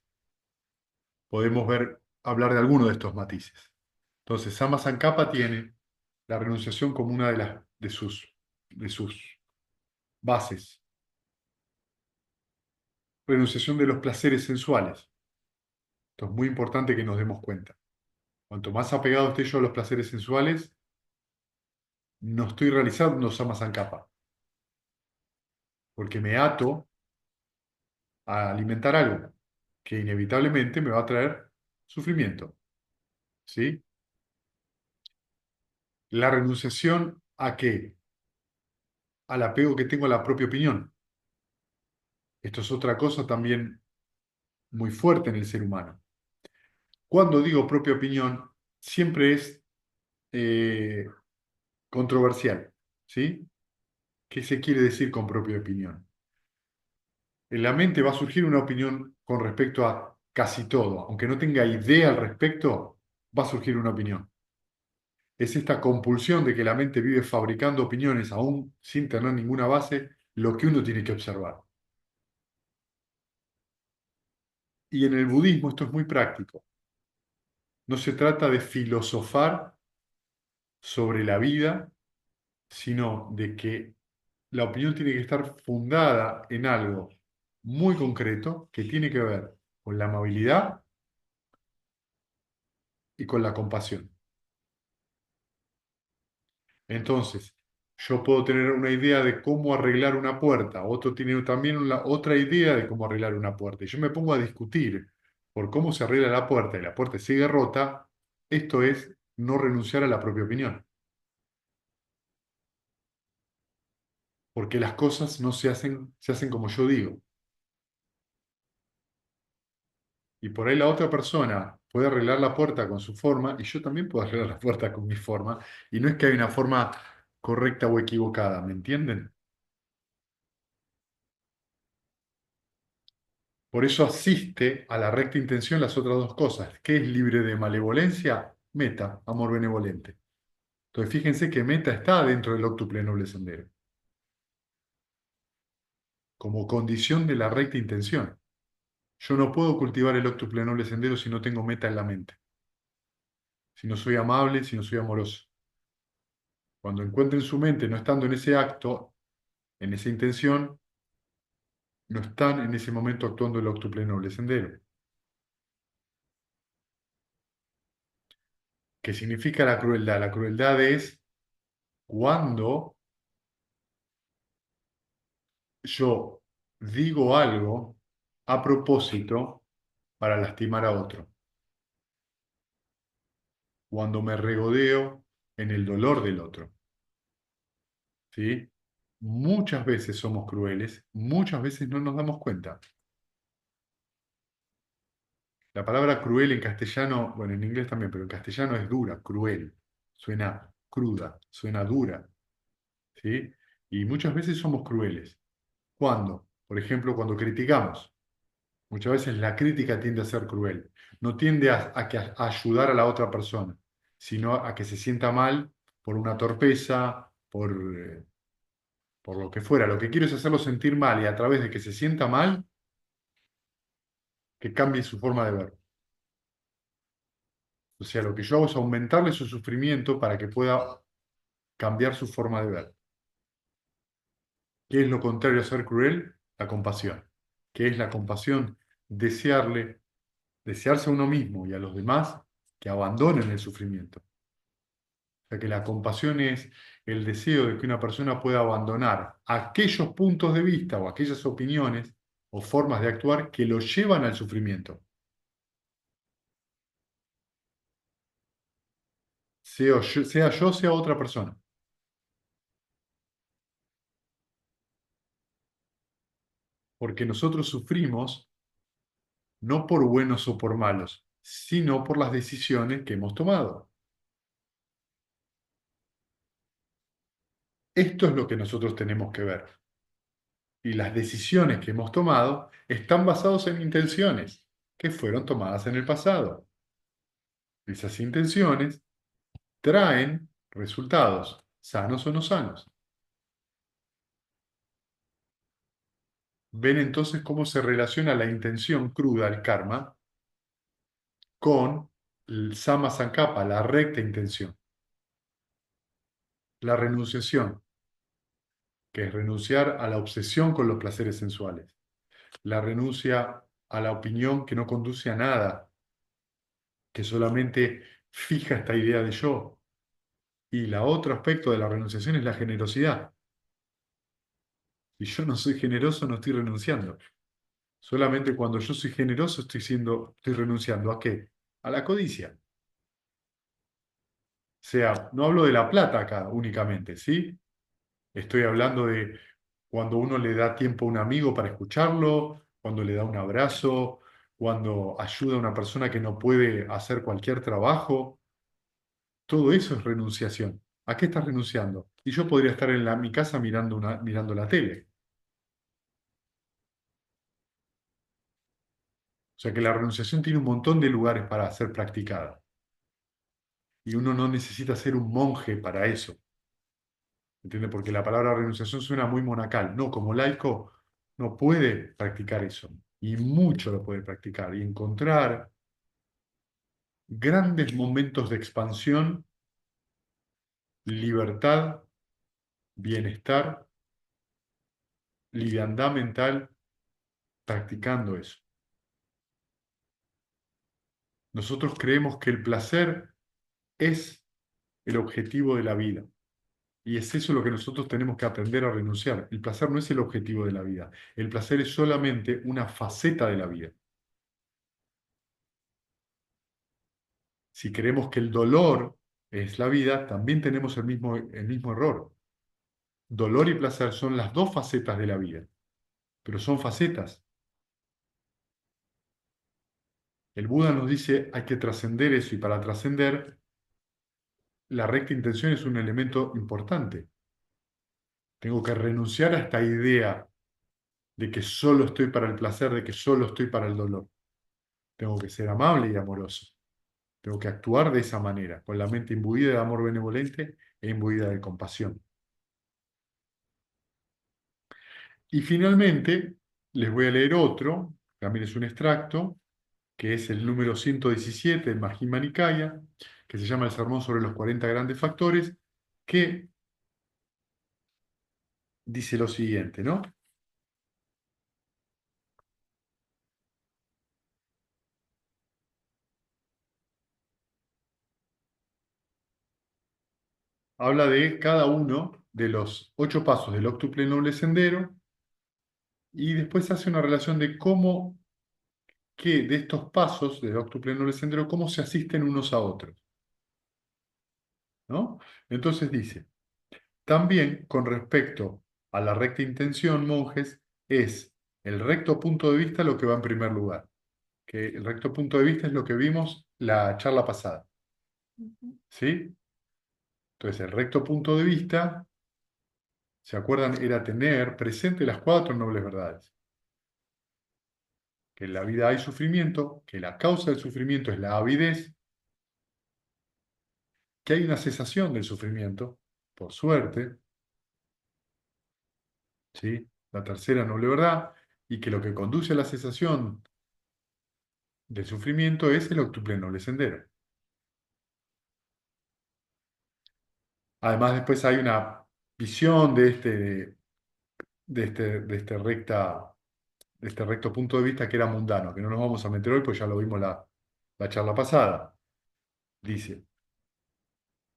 Speaker 1: Podemos ver, hablar de alguno de estos matices. Entonces, Sama Sankappa tiene la renunciación como una de sus bases. Renunciación de los placeres sensuales. Esto es muy importante que nos demos cuenta. Cuanto más apegado esté yo a los placeres sensuales, no estoy realizando Sama Sankappa, porque me ato a alimentar algo que inevitablemente me va a traer sufrimiento. ¿Sí? La renunciación ¿a qué? Al apego que tengo a la propia opinión. Esto es otra cosa también muy fuerte en el ser humano. Cuando digo propia opinión, siempre es eh, controversial. ¿Sí? ¿Qué se quiere decir con propia opinión? En la mente va a surgir una opinión con respecto a casi todo. Aunque no tenga idea al respecto, va a surgir una opinión. Es esta compulsión de que la mente vive fabricando opiniones aún sin tener ninguna base, lo que uno tiene que observar. Y en el budismo esto es muy práctico. No se trata de filosofar sobre la vida, sino de que la opinión tiene que estar fundada en algo muy concreto que tiene que ver con la amabilidad y con la compasión. Entonces, yo puedo tener una idea de cómo arreglar una puerta, otro tiene también otra idea de cómo arreglar una puerta, y yo me pongo a discutir por cómo se arregla la puerta y la puerta sigue rota, esto es no renunciar a la propia opinión, porque las cosas no se hacen como yo digo. Y por ahí la otra persona puede arreglar la puerta con su forma y yo también puedo arreglar la puerta con mi forma. Y no es que hay una forma correcta o equivocada, ¿me entienden? Por eso asiste a la recta intención las otras dos cosas. ¿Qué es libre de malevolencia? Meta, amor benevolente. Entonces fíjense que meta está dentro del octuple noble sendero, como condición de la recta intención. Yo no puedo cultivar el octuple noble sendero si no tengo meta en la mente, si no soy amable, si no soy amoroso. Cuando encuentren su mente no estando en ese acto, en esa intención, no están en ese momento actuando el octuple noble sendero. ¿Qué significa la crueldad? La crueldad es cuando yo digo algo a propósito para lastimar a otro, cuando me regodeo en el dolor del otro, ¿sí? Muchas veces somos crueles, muchas veces no nos damos cuenta. La palabra cruel en castellano, bueno, en inglés también, pero en castellano es dura, cruel, suena cruda, suena dura, ¿sí? Y muchas veces somos crueles. ¿Cuándo? Por ejemplo, cuando criticamos. Muchas veces la crítica tiende a ser cruel. No tiende a ayudar a la otra persona, sino a que se sienta mal por una torpeza, por lo que fuera. Lo que quiero es hacerlo sentir mal y a través de que se sienta mal, que cambie su forma de ver. O sea, lo que yo hago es aumentarle su sufrimiento para que pueda cambiar su forma de ver. ¿Qué es lo contrario a ser cruel? La compasión. ¿Qué es la compasión? Desearse a uno mismo y a los demás que abandonen el sufrimiento. O sea que la compasión es el deseo de que una persona pueda abandonar aquellos puntos de vista o aquellas opiniones o formas de actuar que lo llevan al sufrimiento, sea yo, sea otra persona. Porque nosotros sufrimos no por buenos o por malos, sino por las decisiones que hemos tomado. Esto es lo que nosotros tenemos que ver. Y las decisiones que hemos tomado están basadas en intenciones que fueron tomadas en el pasado. Esas intenciones traen resultados, sanos o no sanos. Ven entonces cómo se relaciona la intención cruda, el karma, con el sama sankapa, la recta intención, la renunciación, que es renunciar a la obsesión con los placeres sensuales, la renuncia a la opinión que no conduce a nada, que solamente fija esta idea de yo. Y la otro aspecto de la renunciación es la generosidad. Si yo no soy generoso, no estoy renunciando. Solamente cuando yo soy generoso estoy renunciando ¿a qué? A la codicia. O sea, no hablo de la plata acá únicamente, ¿sí? Estoy hablando de cuando uno le da tiempo a un amigo para escucharlo, cuando le da un abrazo, cuando ayuda a una persona que no puede hacer cualquier trabajo. Todo eso es renunciación. ¿A qué estás renunciando? Y yo podría estar en mi casa mirando la tele. O sea que la renunciación tiene un montón de lugares para ser practicada. Y uno no necesita ser un monje para eso. ¿Entiende? Porque la palabra renunciación suena muy monacal. No, como laico no puede practicar eso. Y mucho lo puede practicar. Y encontrar grandes momentos de expansión, libertad, bienestar, liviandad mental, practicando eso. Nosotros creemos que el placer es el objetivo de la vida. Y es eso lo que nosotros tenemos que aprender a renunciar. El placer no es el objetivo de la vida. El placer es solamente una faceta de la vida. Si creemos que el dolor es la vida, también tenemos el mismo error. Dolor y placer son las dos facetas de la vida, pero son facetas. El Buda nos dice hay que trascender eso y para trascender la recta intención es un elemento importante. Tengo que renunciar a esta idea de que solo estoy para el placer, de que solo estoy para el dolor. Tengo que ser amable y amoroso. Tengo que actuar de esa manera, con la mente imbuida de amor benevolente e imbuida de compasión. Y finalmente, les voy a leer otro, también es un extracto, que es el número 117 del Majjhima Nikaya, que se llama el Sermón sobre los 40 grandes factores, que dice lo siguiente, ¿no? Habla de cada uno de los 8 pasos del octuple noble sendero y después hace una relación de cómo, que de estos pasos del octuple noble sendero, cómo se asisten unos a otros, ¿no? Entonces dice, también con respecto a la recta intención, monjes, es el recto punto de vista lo que va en primer lugar, que el recto punto de vista es lo que vimos la charla pasada, ¿sí? Entonces, el recto punto de vista, ¿se acuerdan? Era tener presente las 4 nobles verdades. Que en la vida hay sufrimiento, que la causa del sufrimiento es la avidez, que hay una cesación del sufrimiento, por suerte, ¿sí? La tercera noble verdad, y que lo que conduce a la cesación del sufrimiento es el octuple noble sendero. Además, después hay una visión de este recto punto de vista que era mundano, que no nos vamos a meter hoy, pues ya lo vimos la charla pasada. Dice,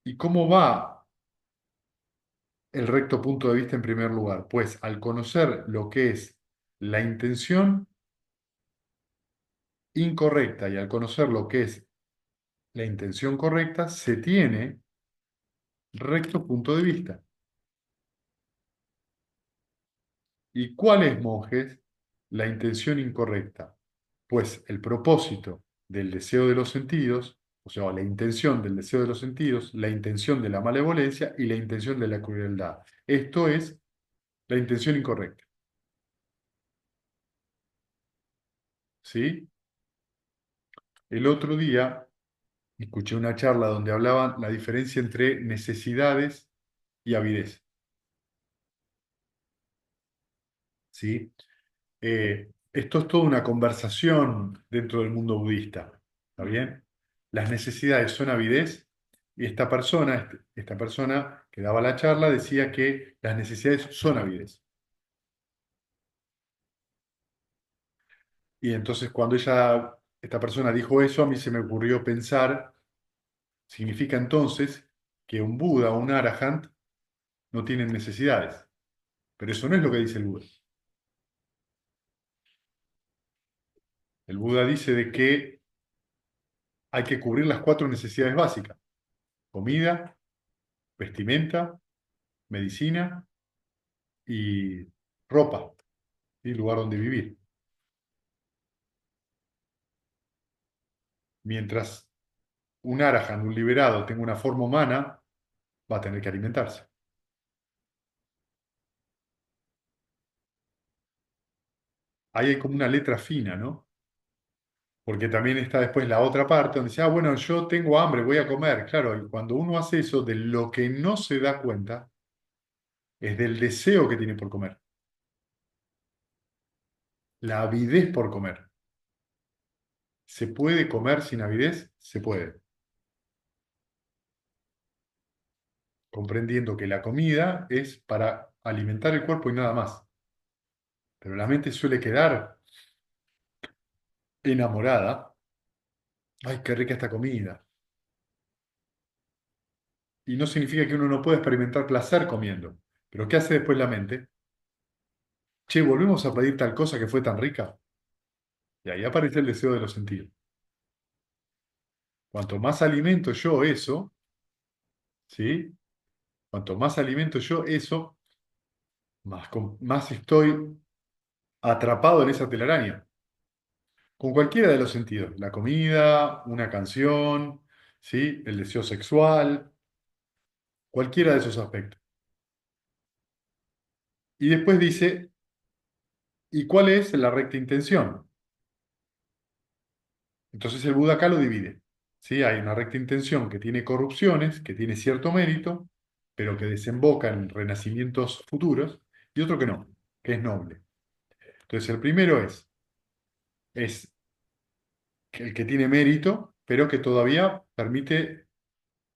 Speaker 1: ¿Y cómo va el recto punto de vista en primer lugar? Pues al conocer lo que es la intención incorrecta y al conocer lo que es la intención correcta, se tiene recto punto de vista. ¿Y cuál es, monjes, la intención incorrecta? Pues el propósito del deseo de los sentidos, o sea, la intención del deseo de los sentidos, la intención de la malevolencia y la intención de la crueldad. Esto es la intención incorrecta. ¿Sí? El otro día escuché una charla donde hablaban la diferencia entre necesidades y avidez. ¿Sí? Esto es toda una conversación dentro del mundo budista. ¿Está bien? Las necesidades son avidez y esta persona que daba la charla decía que las necesidades son avidez. Y entonces cuando esta persona dijo eso, a mí se me ocurrió pensar, significa entonces que un Buda o un Arahant no tienen necesidades. Pero eso no es lo que dice el Buda. El Buda dice de que hay que cubrir las cuatro necesidades básicas: comida, vestimenta, medicina y ropa, y lugar donde vivir. Mientras un Arahant, un liberado, tenga una forma humana, va a tener que alimentarse. Ahí hay como una letra fina, ¿no? Porque también está después la otra parte donde dice, ah, bueno, yo tengo hambre, voy a comer. Claro, y cuando uno hace eso, de lo que no se da cuenta es del deseo que tiene por comer, la avidez por comer. ¿Se puede comer sin avidez? Se puede, comprendiendo que la comida es para alimentar el cuerpo y nada más. Pero la mente suele quedar enamorada. Ay, qué rica esta comida. Y no significa que uno no pueda experimentar placer comiendo. Pero ¿qué hace después la mente? Che, volvemos a pedir tal cosa que fue tan rica. Y ahí aparece el deseo de los sentidos. Cuanto más alimento yo eso, ¿sí? Cuanto más alimento yo eso, más estoy atrapado en esa telaraña. Con cualquiera de los sentidos. La comida, una canción, ¿sí? El deseo sexual, cualquiera de esos aspectos. Y después dice, ¿y cuál es la recta intención? Entonces el Buda acá lo divide. ¿Sí? Hay una recta intención que tiene corrupciones, que tiene cierto mérito, pero que desemboca en renacimientos futuros, y otro que no, que es noble. Entonces el primero es el que tiene mérito, pero que todavía permite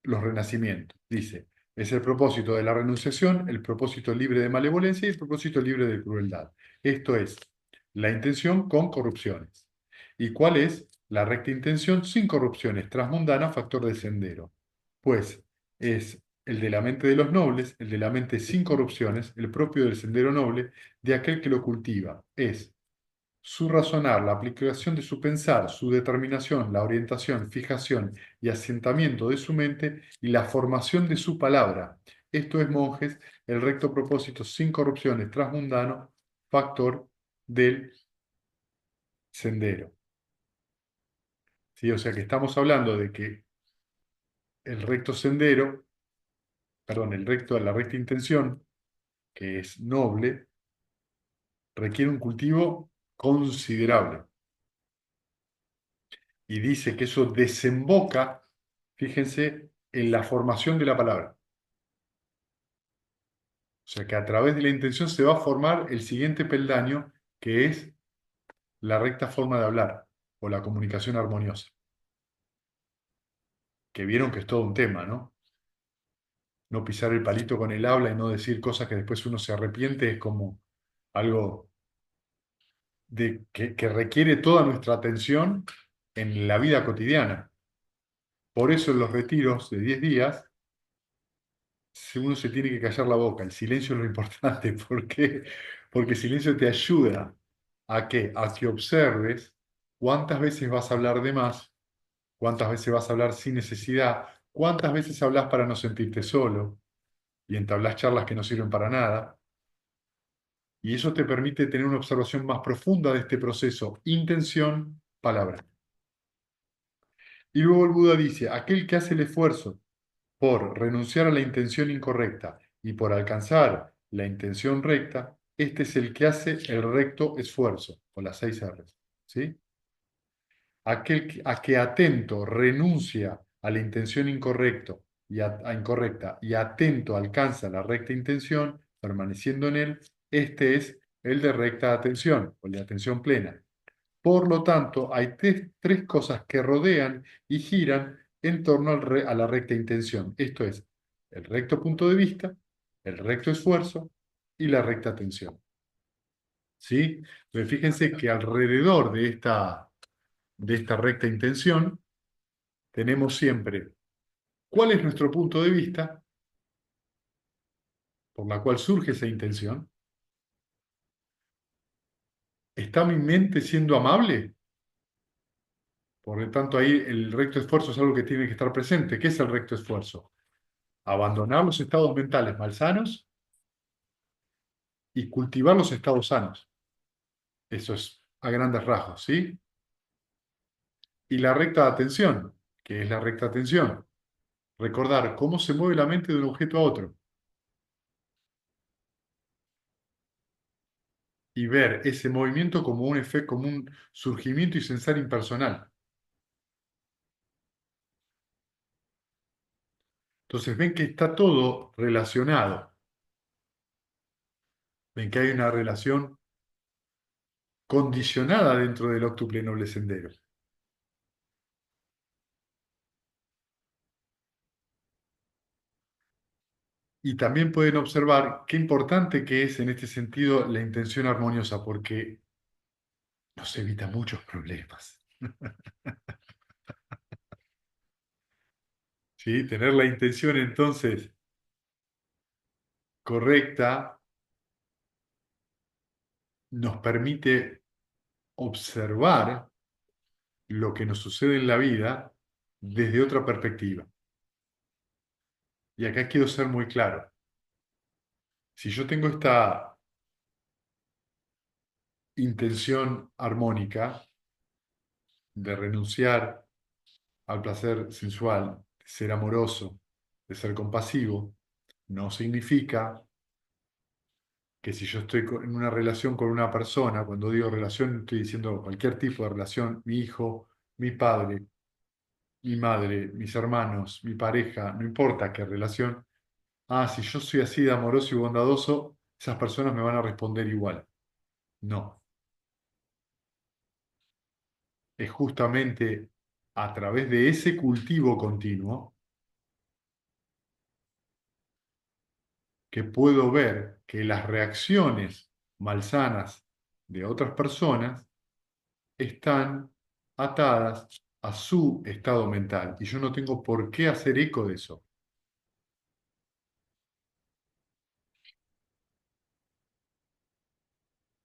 Speaker 1: los renacimientos. Dice, es el propósito de la renunciación, el propósito libre de malevolencia y el propósito libre de crueldad. Esto es la intención con corrupciones. ¿Y cuál es la recta intención sin corrupciones? Transmundana, factor de sendero. Pues es el de la mente de los nobles, el de la mente sin corrupciones, el propio del sendero noble, de aquel que lo cultiva. Es su razonar, la aplicación de su pensar, su determinación, la orientación, fijación y asentamiento de su mente y la formación de su palabra. Esto es, monjes, el recto propósito sin corrupciones transmundano, factor del sendero. ¿Sí? O sea que estamos hablando de que el recto sendero, perdón, la recta intención, que es noble, requiere un cultivo considerable. Y dice que eso desemboca, fíjense, en la formación de la palabra. O sea que a través de la intención se va a formar el siguiente peldaño, que es la recta forma de hablar o la comunicación armoniosa, que vieron que es todo un tema, ¿no? No pisar el palito con el habla y no decir cosas que después uno se arrepiente es como algo que requiere toda nuestra atención en la vida cotidiana. Por eso en los retiros de 10 días uno se tiene que callar la boca. El silencio es lo importante. ¿Por qué? Porque el silencio te ayuda ¿a qué? A que observes cuántas veces vas a hablar de más, cuántas veces vas a hablar sin necesidad, cuántas veces hablas para no sentirte solo y entablas charlas que no sirven para nada. Y eso te permite tener una observación más profunda de este proceso, intención, palabra. Y luego el Buda dice, aquel que hace el esfuerzo por renunciar a la intención incorrecta y por alcanzar la intención recta, este es el que hace el recto esfuerzo, o las 6 R's. ¿Sí? A que atento renuncia a la intención incorrecta y atento alcanza la recta intención, permaneciendo en él, este es el de recta atención, o de atención plena. Por lo tanto, hay tres cosas que rodean y giran en torno a la recta intención. Esto es el recto punto de vista, el recto esfuerzo y la recta atención. ¿Sí? Entonces, fíjense que alrededor de esta recta intención tenemos siempre cuál es nuestro punto de vista por la cual surge esa intención. ¿Está mi mente siendo amable? Por lo tanto, ahí el recto esfuerzo es algo que tiene que estar presente. ¿Qué es el recto esfuerzo? Abandonar los estados mentales malsanos y cultivar los estados sanos. Eso es a grandes rasgos, ¿sí? Y la recta atención, que es la recta atención. Recordar cómo se mueve la mente de un objeto a otro y ver ese movimiento como un efecto, como un surgimiento y censar impersonal. Entonces ven que está todo relacionado. Ven que hay una relación condicionada dentro del octuple noble sendero. Y también pueden observar qué importante que es en este sentido la intención armoniosa, porque nos evita muchos problemas. ¿Sí? Tener la intención entonces correcta nos permite observar lo que nos sucede en la vida desde otra perspectiva. Y acá quiero ser muy claro. Si yo tengo esta intención armónica de renunciar al placer sensual, de ser amoroso, de ser compasivo, no significa que si yo estoy en una relación con una persona, cuando digo relación estoy diciendo cualquier tipo de relación, mi hijo, mi padre, mi madre, mis hermanos, mi pareja, no importa qué relación, si yo soy así de amoroso y bondadoso, esas personas me van a responder igual. No, es justamente a través de ese cultivo continuo que puedo ver que las reacciones malsanas de otras personas están atadas a su estado mental y yo no tengo por qué hacer eco de eso.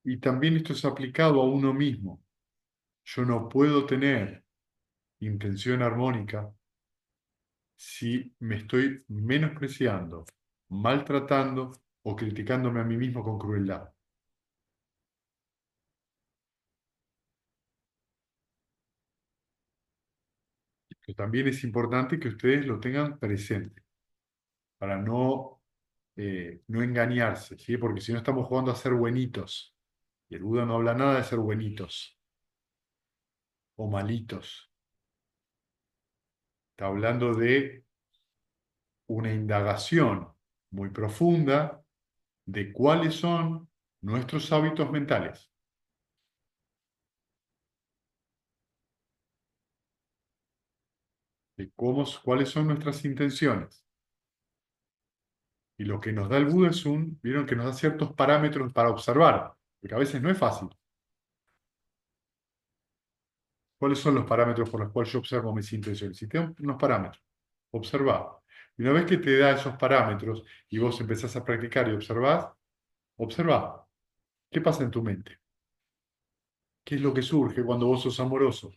Speaker 1: Y también esto es aplicado a uno mismo. Yo no puedo tener intención armónica si me estoy menospreciando, maltratando o criticándome a mí mismo con crueldad. Pero también es importante que ustedes lo tengan presente para no engañarse, ¿sí? Porque si no estamos jugando a ser buenitos. Y el Buda no habla nada de ser buenitos o malitos. Está hablando de una indagación muy profunda de cuáles son nuestros hábitos mentales, de cuáles son nuestras intenciones. Y lo que nos da el Buda vieron que nos da ciertos parámetros para observar, porque a veces no es fácil. ¿Cuáles son los parámetros por los cuales yo observo mis intenciones? Si tengo unos parámetros, observar. Y una vez que te da esos parámetros y vos empezás a practicar y observás, observá, ¿qué pasa en tu mente? ¿Qué es lo que surge cuando vos sos amoroso?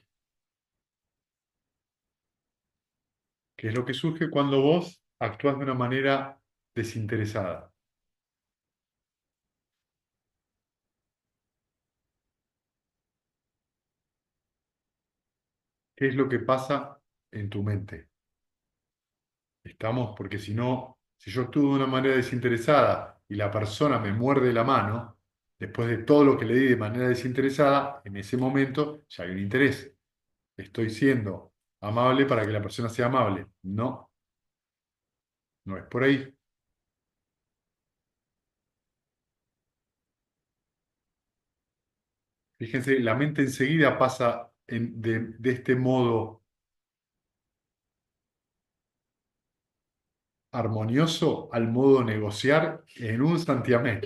Speaker 1: ¿Qué es lo que surge cuando vos actúas de una manera desinteresada? ¿Qué es lo que pasa en tu mente? ¿Estamos? Porque si no, si yo actúo de una manera desinteresada y la persona me muerde la mano, después de todo lo que le di de manera desinteresada, en ese momento ya hay un interés. Estoy siendo amable para que la persona sea amable. No, no es por ahí. Fíjense, la mente enseguida pasa de este modo armonioso al modo negociar en un santiamén.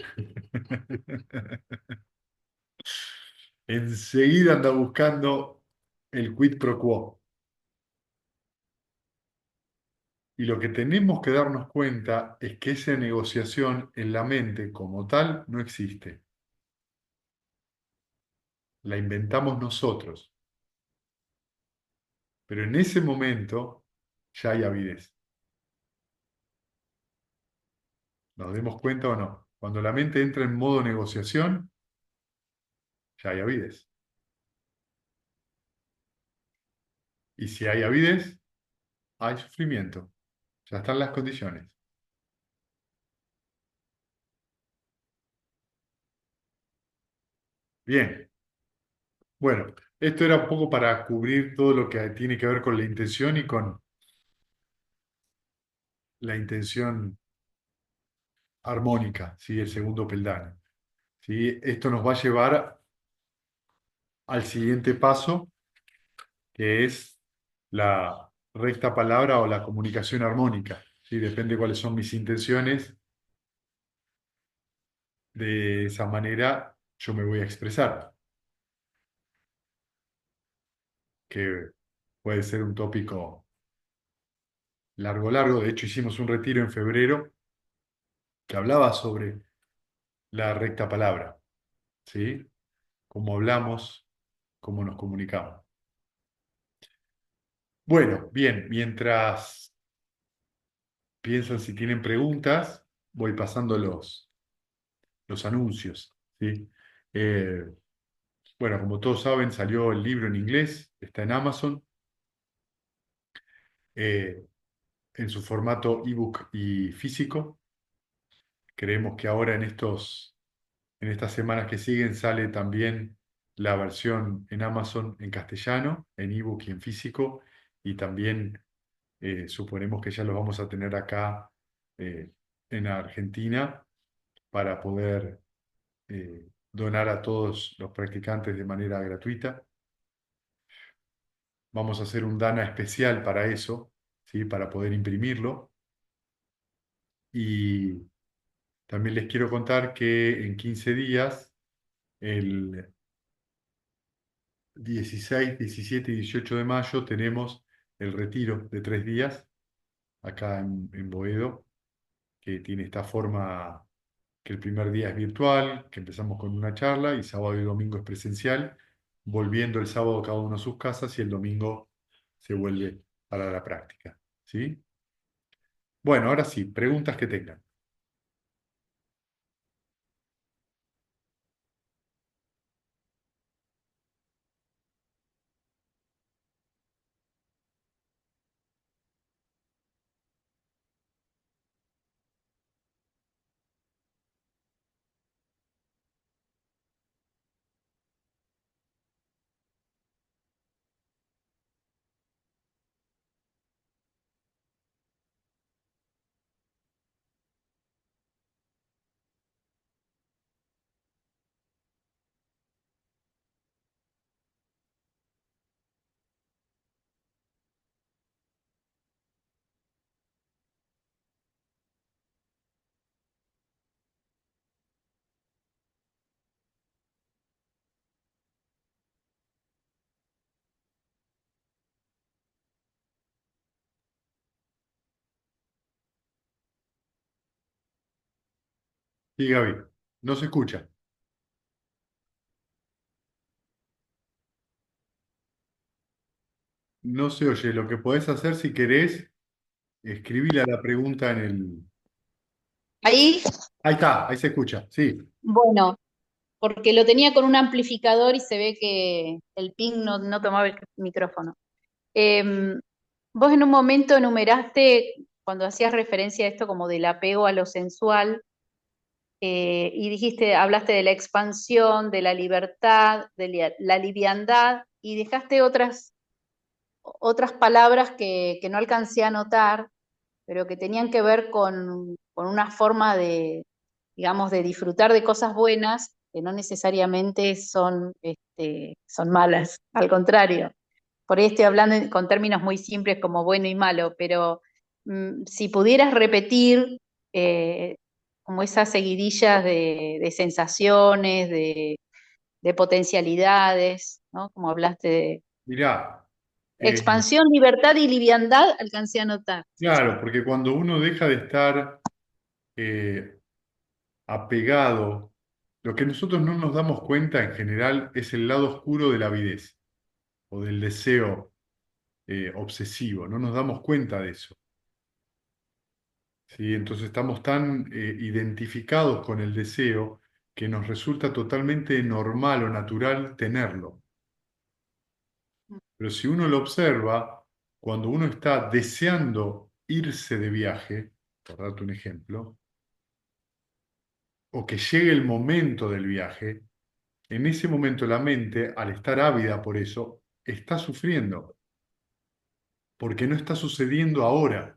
Speaker 1: Enseguida anda buscando el quid pro quo. Y lo que tenemos que darnos cuenta es que esa negociación en la mente como tal no existe. La inventamos nosotros. Pero en ese momento ya hay avidez. ¿Nos demos cuenta o no? Cuando la mente entra en modo negociación, ya hay avidez. Y si hay avidez, hay sufrimiento. Ya están las condiciones. Bien, bueno, esto era un poco para cubrir todo lo que tiene que ver con la intención y con la intención armónica, ¿sí? El segundo peldaño. ¿Sí? Esto nos va a llevar al siguiente paso, que es la recta palabra o la comunicación armónica. ¿Sí? Depende de cuáles son mis intenciones, de esa manera yo me voy a expresar, que puede ser un tópico largo, largo. De hecho, hicimos un retiro en febrero que hablaba sobre la recta palabra, ¿sí? Cómo hablamos, cómo nos comunicamos. Bueno, bien, mientras piensan si tienen preguntas, voy pasando los anuncios, ¿sí? Eh, bueno, como todos saben, salió el libro en inglés, está en Amazon, eh, en su formato ebook y físico. Creemos que ahora en estas semanas que siguen sale también la versión en Amazon en castellano, en ebook y en físico, y también suponemos que ya los vamos a tener acá eh, en Argentina para poder donar a todos los practicantes de manera gratuita. Vamos a hacer un Dana especial para eso, ¿sí? Para poder imprimirlo. Y también les quiero contar que en 15 días, el 16, 17 y 18 de mayo, tenemos el retiro de 3 días acá en Boedo, que tiene esta forma que el primer día es virtual, que empezamos con una charla y sábado y domingo es presencial, volviendo el sábado cada uno a sus casas y el domingo se vuelve para la práctica. ¿Sí? Bueno, ahora sí, preguntas que tengan. Sí, Gaby, no se escucha, no se oye. Lo que podés hacer si querés, escribile a la pregunta en el...
Speaker 2: Ahí,
Speaker 1: Ahí está, ahí se escucha, sí.
Speaker 2: bueno, porque lo tenía con un amplificador y se ve que el ping no tomaba el micrófono. Vos en un momento enumeraste, cuando hacías referencia a esto como del apego a lo sensual, y dijiste, hablaste de la expansión, de la libertad, de la liviandad, y dejaste otras palabras que no alcancé a notar, pero que tenían que ver con una forma de, digamos, de disfrutar de cosas buenas que no necesariamente son malas, al contrario. Por ahí estoy hablando con términos muy simples como bueno y malo, pero si pudieras repetir eh, como esas seguidillas de sensaciones, de potencialidades, ¿no? Como hablaste de
Speaker 1: Mirá, eh,
Speaker 2: expansión, libertad y liviandad, alcancé a notar.
Speaker 1: claro, porque cuando uno deja de estar eh, apegado, lo que nosotros no nos damos cuenta en general es el lado oscuro de la avidez o del deseo obsesivo, no nos damos cuenta de eso. ¿Sí? Entonces estamos tan identificados con el deseo que nos resulta totalmente normal o natural tenerlo. Pero si uno lo observa, cuando uno está deseando irse de viaje, por darte un ejemplo, o que llegue el momento del viaje, en ese momento la mente, al estar ávida por eso, está sufriendo, porque no está sucediendo ahora.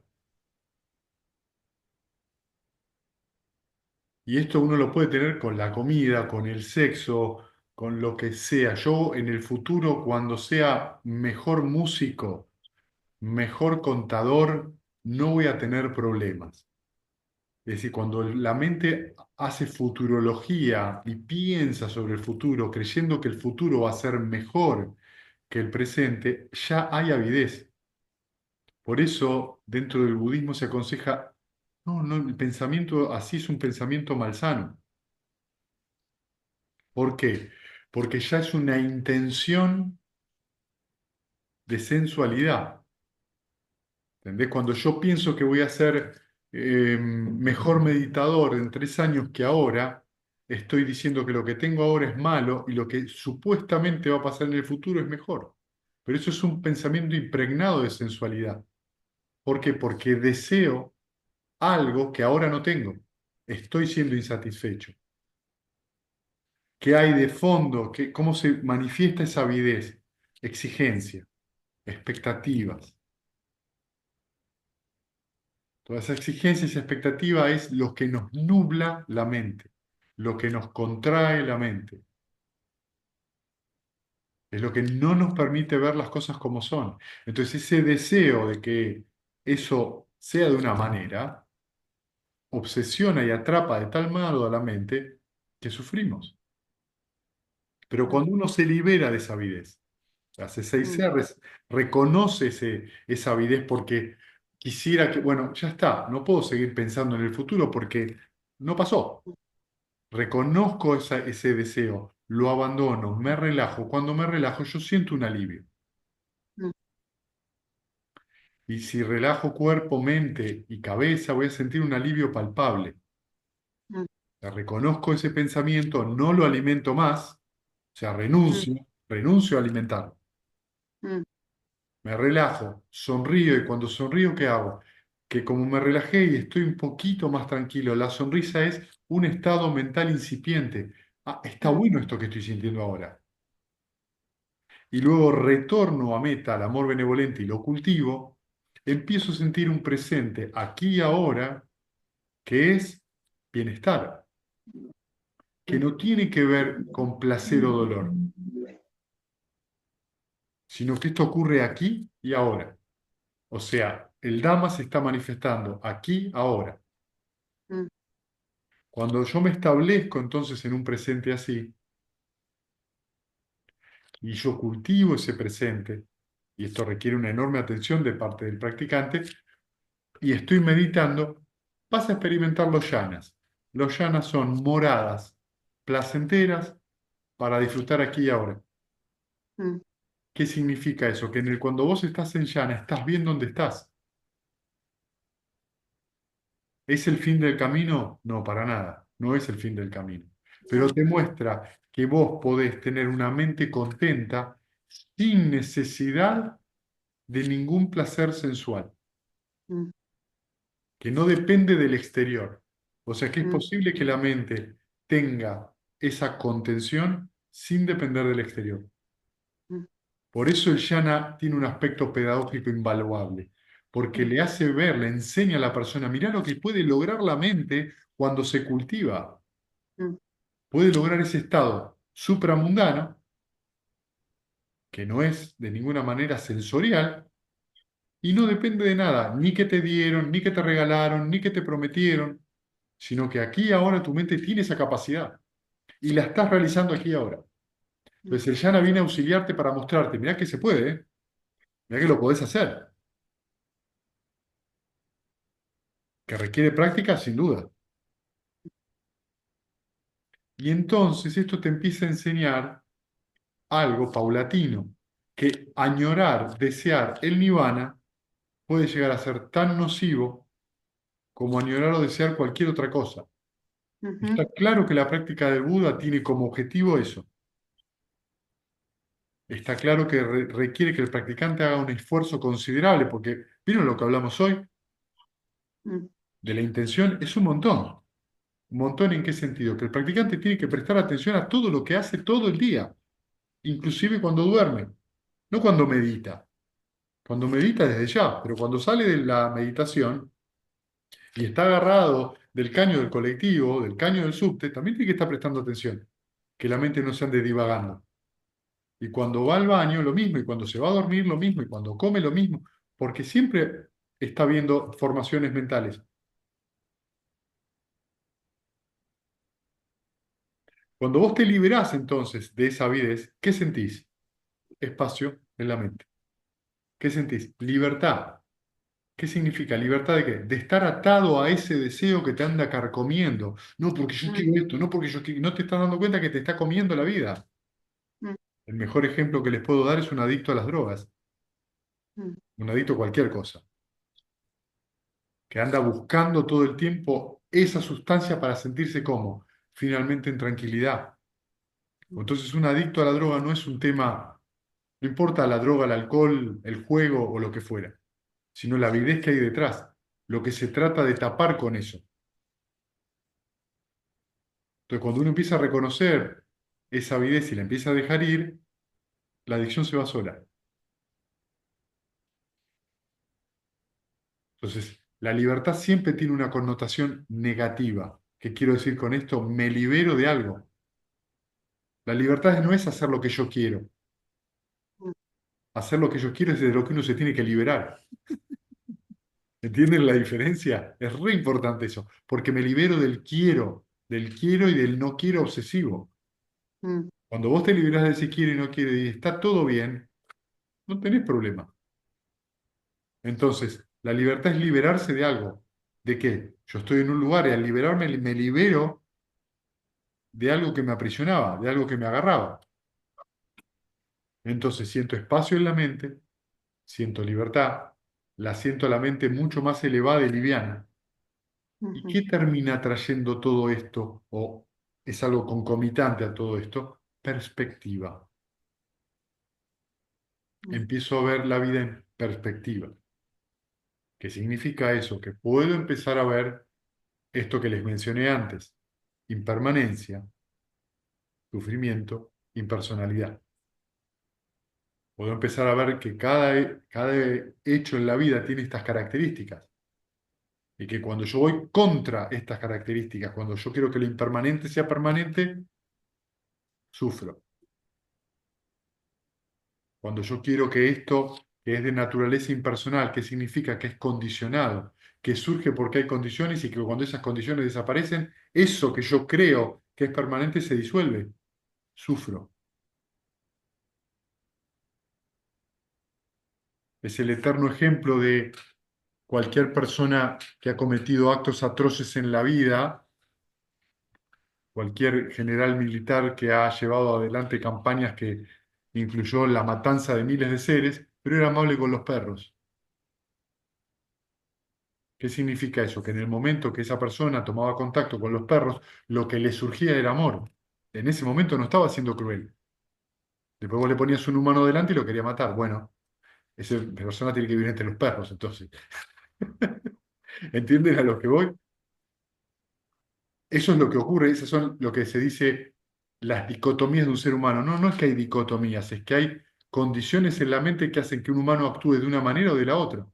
Speaker 1: Y esto uno lo puede tener con la comida, con el sexo, con lo que sea. Yo en el futuro, cuando sea mejor músico, mejor contador, no voy a tener problemas. Es decir, cuando la mente hace futurología y piensa sobre el futuro, creyendo que el futuro va a ser mejor que el presente, ya hay avidez. Por eso, dentro del budismo se aconseja, no, no, el pensamiento así es un pensamiento malsano. ¿Por qué? Porque ya es una intención de sensualidad. ¿Entendés? Cuando yo pienso que voy a ser mejor meditador en 3 años que ahora, estoy diciendo que lo que tengo ahora es malo y lo que supuestamente va a pasar en el futuro es mejor. Pero eso es un pensamiento impregnado de sensualidad. ¿Por qué? Porque deseo algo que ahora no tengo. Estoy siendo insatisfecho. ¿Qué hay de fondo? ¿Cómo se manifiesta esa avidez? Exigencia, expectativas. Toda esa exigencia y esa expectativa es lo que nos nubla la mente, lo que nos contrae la mente, es lo que no nos permite ver las cosas como son. Entonces ese deseo de que eso sea de una manera, obsesiona y atrapa de tal modo a la mente que sufrimos. Pero
Speaker 2: Mm,
Speaker 1: cuando uno se libera de esa avidez, hace seis
Speaker 2: mm,
Speaker 1: R's, reconoce esa avidez porque quisiera que, bueno, ya está, no puedo seguir pensando en el futuro porque no pasó. Reconozco ese deseo, lo abandono, me relajo. Cuando me relajo, yo siento un alivio.
Speaker 2: mm,
Speaker 1: Y si relajo cuerpo, mente y cabeza, voy a sentir un alivio palpable.
Speaker 2: mm,
Speaker 1: Reconozco ese pensamiento, no lo alimento más, o sea,
Speaker 2: mm,
Speaker 1: renuncio a alimentarlo.
Speaker 2: mm,
Speaker 1: Me relajo, sonrío y cuando sonrío, ¿qué hago? Que como me relajé y estoy un poquito más tranquilo, la sonrisa es un estado mental incipiente. Ah, está
Speaker 2: mm,
Speaker 1: bueno esto que estoy sintiendo ahora. Y luego retorno a meta, al amor benevolente y lo cultivo, empiezo a sentir un presente aquí y ahora que es bienestar, que no tiene que ver con placer o dolor, sino que esto ocurre aquí y ahora. O sea, el Dhamma se está manifestando aquí, ahora.
Speaker 2: mm,
Speaker 1: Cuando yo me establezco entonces en un presente así, y yo cultivo ese presente, y esto requiere una enorme atención de parte del practicante, y estoy meditando, vas a experimentar los yanas. Los yanas son moradas placenteras para disfrutar aquí y ahora.
Speaker 2: mm,
Speaker 1: ¿Qué significa eso? Que cuando vos estás en llana, estás bien donde estás. ¿Es el fin del camino? No, para nada. No es el fin del camino. Pero
Speaker 2: no,
Speaker 1: te muestra que vos podés tener una mente contenta sin necesidad de ningún placer sensual,
Speaker 2: mm,
Speaker 1: que no depende del exterior. O sea que es
Speaker 2: mm,
Speaker 1: posible que la mente tenga esa contención sin depender del exterior.
Speaker 2: mm,
Speaker 1: Por eso el yana tiene un aspecto pedagógico invaluable, porque
Speaker 2: mm,
Speaker 1: le hace ver, le enseña a la persona, mirá lo que puede lograr la mente cuando se cultiva.
Speaker 2: mm,
Speaker 1: Puede lograr ese estado supramundano, que no es de ninguna manera sensorial, y no depende de nada, ni que te dieron, ni que te regalaron, ni que te prometieron, sino que aquí y ahora tu mente tiene esa capacidad y la estás realizando aquí y ahora.
Speaker 2: mm,
Speaker 1: Entonces el yana viene a auxiliarte para mostrarte, mirá que se puede, ¿eh? Mirá que lo podés hacer, que requiere práctica sin duda. Y entonces esto te empieza a enseñar algo paulatino, que añorar, desear el nirvana puede llegar a ser tan nocivo como añorar o desear cualquier otra cosa.
Speaker 2: ujú,
Speaker 1: Está claro que la práctica del Buda tiene como objetivo eso. Está claro que requiere que el practicante haga un esfuerzo considerable, porque, ¿vieron lo que hablamos hoy?
Speaker 2: mm,
Speaker 1: De la intención es un montón. ¿Un montón en qué sentido? Que el practicante tiene que prestar atención a todo lo que hace todo el día, inclusive cuando duerme, no cuando medita. Cuando medita desde ya, pero cuando sale de la meditación y está agarrado del caño del colectivo, del caño del subte, también tiene que estar prestando atención, que la mente no se ande divagando. Y cuando va al baño, lo mismo, y cuando se va a dormir, lo mismo, y cuando come, lo mismo, porque siempre está viendo formaciones mentales. Cuando vos te liberás entonces de esa avidez, ¿qué sentís? Espacio en la mente. ¿Qué sentís? Libertad. ¿Qué significa? ¿Libertad de qué? De estar atado a ese deseo que te anda carcomiendo. No porque yo
Speaker 2: mm,
Speaker 1: quiero esto, no porque yo quiero... No te estás dando cuenta que te está comiendo la vida.
Speaker 2: mm,
Speaker 1: El mejor ejemplo que les puedo dar es un adicto a las drogas,
Speaker 2: mm,
Speaker 1: un adicto a cualquier cosa, que anda buscando todo el tiempo esa sustancia para sentirse como, finalmente en tranquilidad.
Speaker 2: mm,
Speaker 1: Entonces un adicto a la droga no es un tema, no importa la droga, el alcohol, el juego o lo que fuera, sino la avidez que hay detrás, lo que se trata de tapar con eso. Entonces, cuando uno empieza a reconocer esa avidez y la empieza a dejar ir, la adicción se va sola. Entonces, la libertad siempre tiene una connotación negativa. ¿Qué quiero decir con esto? Me libero de algo. La libertad no es hacer lo que yo quiero.
Speaker 2: mm,
Speaker 1: Hacer lo que yo quiero es de lo que uno se tiene que liberar. ¿Entienden la diferencia? Es re importante eso, porque me libero del quiero y del no quiero obsesivo.
Speaker 2: mm,
Speaker 1: Cuando vos te liberás de ese quiero y no quiero y está todo bien, no tenés problema. Entonces, la libertad es liberarse de algo. ¿De qué? Yo estoy en un lugar y al liberarme me libero de algo que me aprisionaba, de algo que me agarraba. Entonces siento espacio en la mente, siento libertad, la siento la mente mucho más elevada y liviana. ¿Y
Speaker 2: ujú,
Speaker 1: qué termina trayendo todo esto? ¿O es algo concomitante a todo esto? Perspectiva.
Speaker 2: mm,
Speaker 1: Empiezo a ver la vida en perspectiva. ¿Qué significa eso? Que puedo empezar a ver esto que les mencioné antes. Impermanencia, sufrimiento, impersonalidad. Puedo empezar a ver que cada hecho en la vida tiene estas características y que cuando yo voy contra estas características, cuando yo quiero que lo impermanente sea permanente, sufro. Cuando yo quiero que esto, que es de naturaleza impersonal, que significa que es condicionado, que surge porque hay condiciones y que cuando esas condiciones desaparecen, eso que yo creo que es permanente se disuelve, sufro. Es el eterno ejemplo de cualquier persona que ha cometido actos atroces en la vida cualquier general militar que ha llevado adelante campañas que incluyó la matanza de miles de seres, pero era amable con los perros. ¿Qué significa eso? Que en el momento que esa persona tomaba contacto con los perros, lo que le surgía era amor. En ese momento no estaba siendo cruel. Después vos le ponías un humano delante y lo quería matar. Bueno, esa persona tiene que vivir entre los perros, entonces. ¿Entienden a lo que voy? Eso es lo que ocurre, esas son lo que se dice las dicotomías de un ser humano. No, no es que hay dicotomías, es que hay condiciones en la mente que hacen que un humano actúe de una manera o de la otra.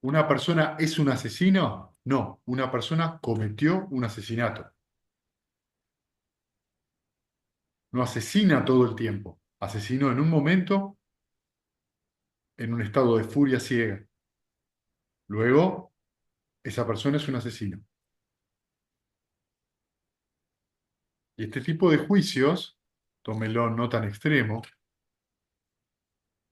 Speaker 1: ¿Una persona es un asesino? No, una persona cometió un asesinato. No asesina todo el tiempo. Asesinó en un momento, en un estado de furia ciega. Luego, esa persona es un asesino. Y este tipo de juicios, tómelo no tan extremo,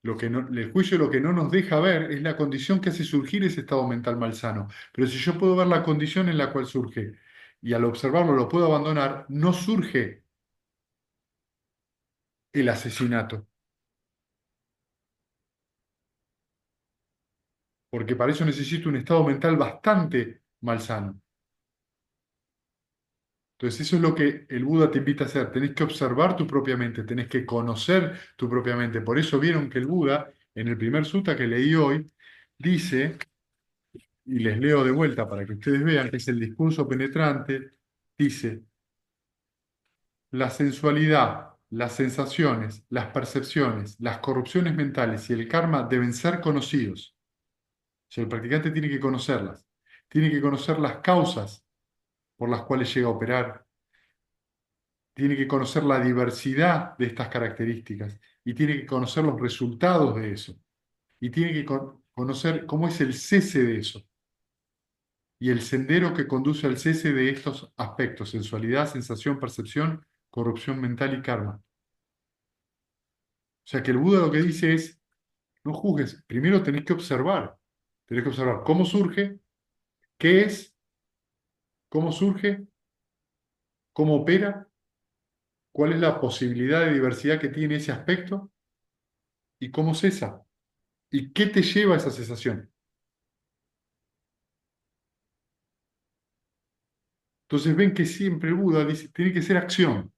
Speaker 1: el juicio lo que no nos deja ver es la condición que hace surgir ese estado mental malsano. Pero si yo puedo ver la condición en la cual surge y al observarlo lo puedo abandonar, no surge el asesinato. Porque para eso necesito un estado mental bastante malsano. Entonces eso es lo que el Buda te invita a hacer. Tenés que observar tu propia mente, tenés que conocer tu propia mente. Por eso vieron que el Buda, en el primer sutta que leí hoy, dice, y les leo de vuelta para que ustedes vean, que es el discurso penetrante, dice, la sensualidad, las sensaciones, las percepciones, las corrupciones mentales y el karma deben ser conocidos. O sea, el practicante tiene que conocerlas, tiene que conocer las causas por las cuales llega a operar, tiene que conocer la diversidad de estas características y tiene que conocer los resultados de eso y tiene que conocer cómo es el cese de eso y el sendero que conduce al cese de estos aspectos: sensualidad, sensación, percepción, corrupción mental y karma. O sea que el Buda lo que dice es, no juzgues, primero tenés que observar cómo surge, qué es, cómo surge, cómo opera, cuál es la posibilidad de diversidad que tiene ese aspecto y cómo cesa y qué te lleva a esa cesación. Entonces ven que siempre el Buda dice, tiene que ser acción.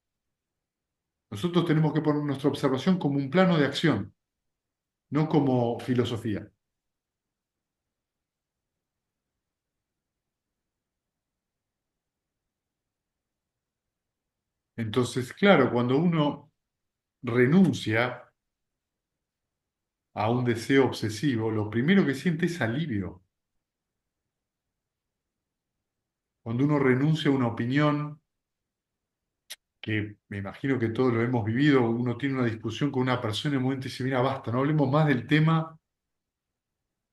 Speaker 1: Nosotros tenemos que poner nuestra observación como un plano de acción, no como filosofía. Entonces, claro, cuando uno renuncia a un deseo obsesivo, lo primero que siente es alivio. Cuando uno renuncia a una opinión, que me imagino que todos lo hemos vivido, uno tiene una discusión con una persona y en un momento dice, mira, basta, no hablemos más del tema,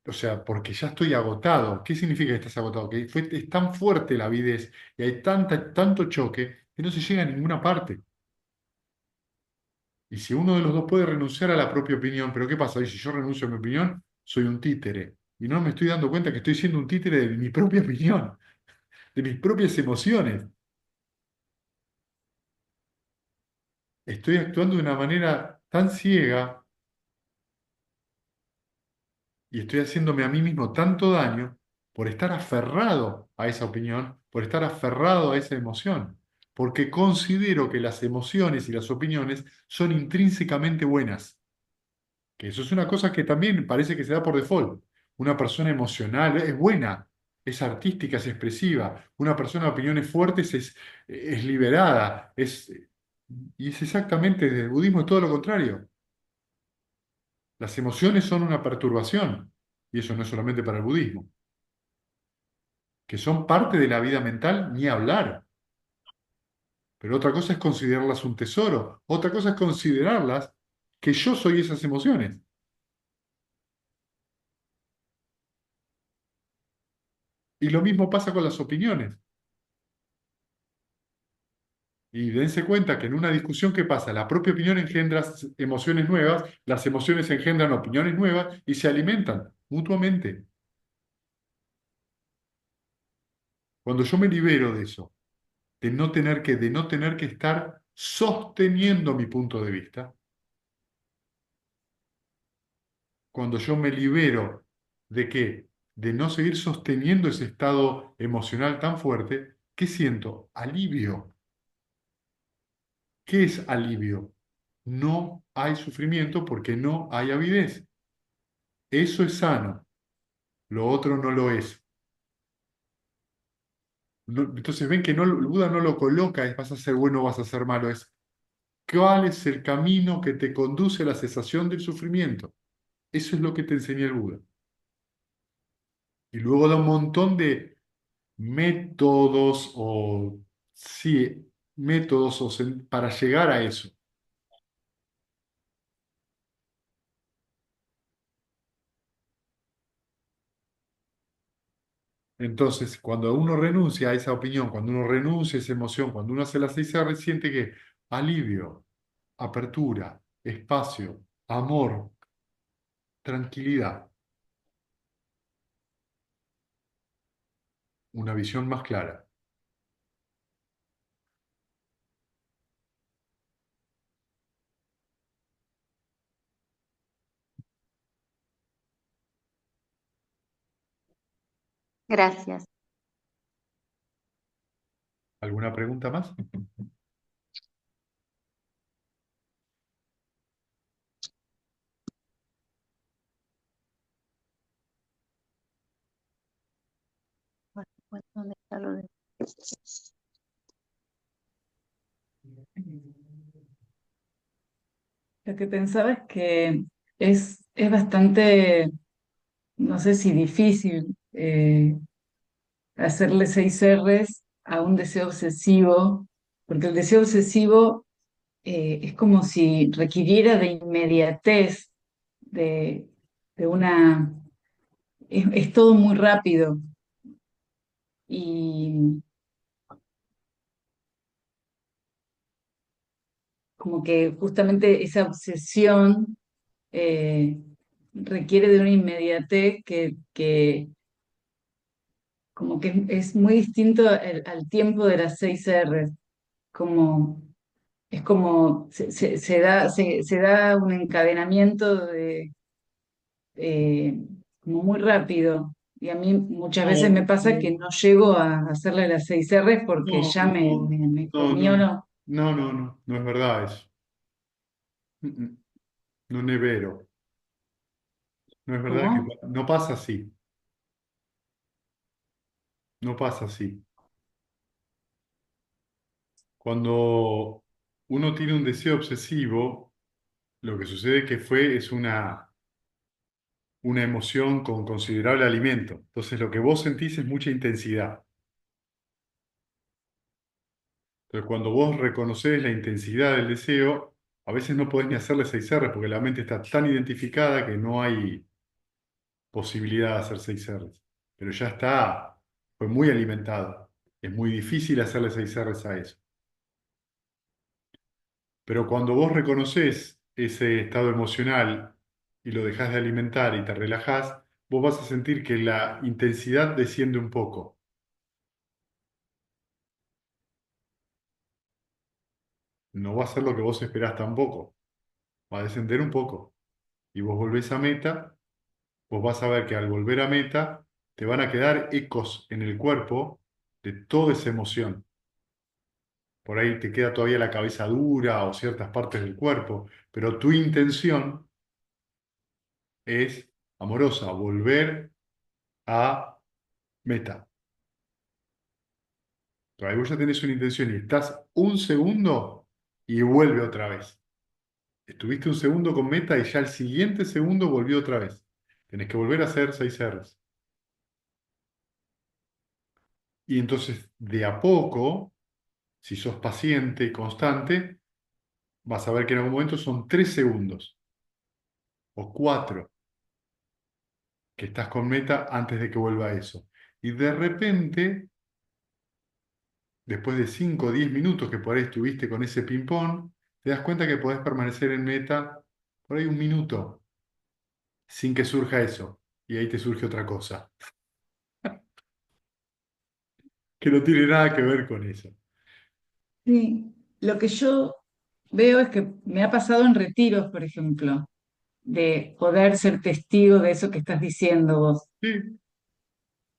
Speaker 1: o sea, porque ya estoy agotado. ¿Qué significa que estás agotado? Que es tan fuerte la avidez y hay tanto choque que no se llega a ninguna parte. Y si uno de los dos puede renunciar a la propia opinión, pero ¿qué pasa? Y si yo renuncio a mi opinión, soy un títere. Y no me estoy dando cuenta que estoy siendo un títere de mi propia opinión, de mis propias emociones. Estoy actuando de una manera tan ciega y estoy haciéndome a mí mismo tanto daño por estar aferrado a esa opinión, por estar aferrado a esa emoción, porque considero que las emociones y las opiniones son intrínsecamente buenas. Que eso es una cosa que también parece que se da por default. Una persona emocional es buena, es artística, es expresiva. Una persona de opiniones fuertes es liberada. Y es exactamente, desde el budismo es todo lo contrario. Las emociones son una perturbación. Y eso no es solamente para el budismo. Que son parte de la vida mental, ni hablar. Pero otra cosa es considerarlas un tesoro. Otra cosa es considerarlas que yo soy esas emociones. Y lo mismo pasa con las opiniones. Y dense cuenta que en una discusión, ¿qué pasa? La propia opinión engendra emociones nuevas, las emociones engendran opiniones nuevas y se alimentan mutuamente. Cuando yo me libero de eso, de no tener que estar sosteniendo mi punto de vista, cuando yo me libero de qué, de no seguir sosteniendo ese estado emocional tan fuerte, ¿qué siento? Alivio. ¿Qué es alivio? No hay sufrimiento porque no hay avidez. Eso es sano, lo otro no lo es. Entonces ven que no, el Buda no lo coloca, es vas a ser bueno o vas a ser malo, es cuál es el camino que te conduce a la cesación del sufrimiento. Eso es lo que te enseña el Buda. Y luego da un montón de métodos o, sí, métodos para llegar a eso. Entonces, cuando uno renuncia a esa opinión, cuando uno renuncia a esa emoción, cuando uno hace las 6 R, siente que alivio, apertura, espacio, amor, tranquilidad, una visión más clara.
Speaker 2: Gracias.
Speaker 1: ¿Alguna pregunta más?
Speaker 2: ¿Dónde está lo de-
Speaker 3: Lo que pensaba es que es bastante, no sé si difícil, hacerle 6 Rs a un deseo obsesivo, porque el deseo obsesivo es como si requiriera de inmediatez, de, de una... es todo muy rápido y como que justamente esa obsesión eh, requiere de una inmediatez que como que es muy distinto al tiempo de las 6 Rs, como, es como se da un encadenamiento eh, como muy rápido. Y a mí muchas veces me
Speaker 1: No,
Speaker 3: pasa que no llego a hacerle las 6 Rs porque
Speaker 1: no,
Speaker 3: ya
Speaker 1: no,
Speaker 3: me
Speaker 1: no,
Speaker 3: comió
Speaker 1: no,
Speaker 3: lo...
Speaker 1: no es verdad eso. Mm, mm. No es vero, no es verdad que
Speaker 3: ¿Cómo?
Speaker 1: no pasa así, no pasa así. Cuando uno tiene un deseo obsesivo, lo que sucede que es una emoción con considerable alimento. Entonces lo que vos sentís es mucha intensidad. Entonces cuando vos reconoces la intensidad del deseo, a veces no podés ni hacerle 6 R porque la mente está tan identificada que no hay posibilidad de hacer 6 R. Pero ya está, fue muy alimentado. Es muy difícil hacerle 6 R a eso. Pero cuando vos reconoces ese estado emocional y lo dejás de alimentar y te relajás, vos vas a sentir que la intensidad desciende un poco. No va a ser lo que vos esperás tampoco. Va a descender un poco. Y vos volvés a meta, vos vas a ver que al volver a meta te van a quedar ecos en el cuerpo de toda esa emoción. Por ahí te queda todavía la cabeza dura o ciertas partes del cuerpo, pero tu intención es amorosa, volver a meta. Pero ahí vos ya tenés una intención y estás un segundo y vuelve otra vez. Estuviste un segundo con meta y ya el siguiente segundo volvió otra vez. Tenés que volver a hacer 6 Rs. Y entonces, de a poco, si sos paciente y constante, vas a ver que en algún momento son 3 segundos o 4 que estás con meta antes de que vuelva eso. Y de repente, después de 5 o 10 minutos que por ahí estuviste con ese ping-pong, te das cuenta que podés permanecer en meta por ahí un minuto sin que surja eso. Y ahí te surge otra cosa. que no tiene nada que ver con eso.
Speaker 3: Sí, lo que yo veo es que me ha pasado en retiros, por ejemplo, de poder ser testigo de eso que estás diciendo vos.
Speaker 1: Sí.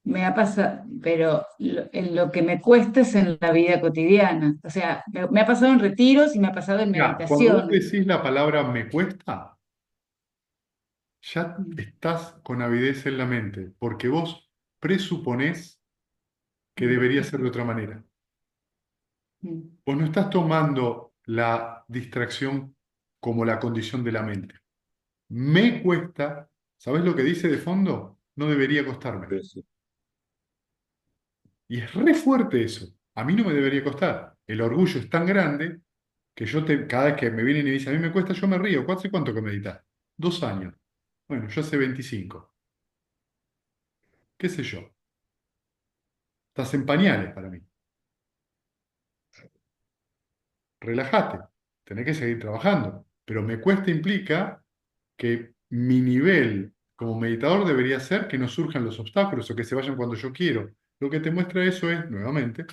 Speaker 3: Me ha pasado, pero en lo que me cuesta es en la vida cotidiana. O sea, me ha pasado en retiros y me ha pasado en
Speaker 1: Mira, cuando vos
Speaker 3: meditaciones.
Speaker 1: decís la palabra me cuesta, ya estás con avidez en la mente, porque vos presuponés que
Speaker 3: Mm,
Speaker 1: debería ser de otra manera.
Speaker 3: mm,
Speaker 1: Vos no estás tomando la distracción como la condición de la mente. Me cuesta, ¿sabés lo que dice de fondo? No debería costarme.
Speaker 4: Sí, sí.
Speaker 1: Y es re fuerte eso. A mí no me debería costar. El orgullo es tan grande que cada vez que me vienen y me dicen, a mí me cuesta, yo me río. ¿Hace cuánto que meditas? 2 años. Bueno, yo hace 25. ¿Qué sé yo? Estás en pañales para mí. Relájate. Tenés que seguir trabajando. Pero me cuesta implica que mi nivel como meditador debería ser que no surjan los obstáculos o que se vayan cuando yo quiero. Lo que te muestra eso es, nuevamente,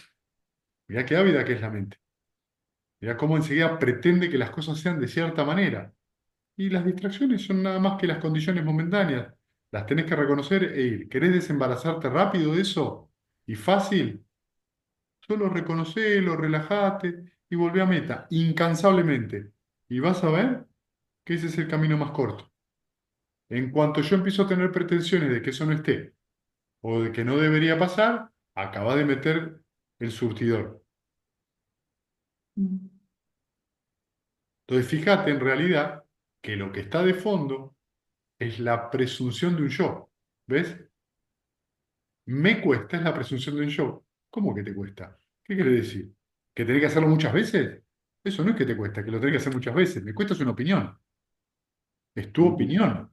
Speaker 1: mira qué ávida que es la mente. Mira cómo enseguida pretende que las cosas sean de cierta manera. Y las distracciones son nada más que las condiciones momentáneas. Las tenés que reconocer e ir. ¿Querés desembarazarte rápido de eso? Y fácil. Solo reconocelo, relajate y volvé a meta, incansablemente. Y vas a ver que ese es el camino más corto. En cuanto yo empiezo a tener pretensiones de que eso no esté o de que no debería pasar, acaba de meter el surtidor.
Speaker 3: mm,
Speaker 1: Entonces, fíjate en realidad que lo que está de fondo es la presunción de un yo. ¿Ves? Me cuesta es la presunción de un yo. ¿Cómo que te cuesta? ¿Qué quiere decir? ¿Que tenés que hacerlo muchas veces? Eso no es que te cuesta, que lo tenés que hacer muchas veces. Me cuesta es una opinión. Es tu
Speaker 4: Ujú.
Speaker 1: opinión.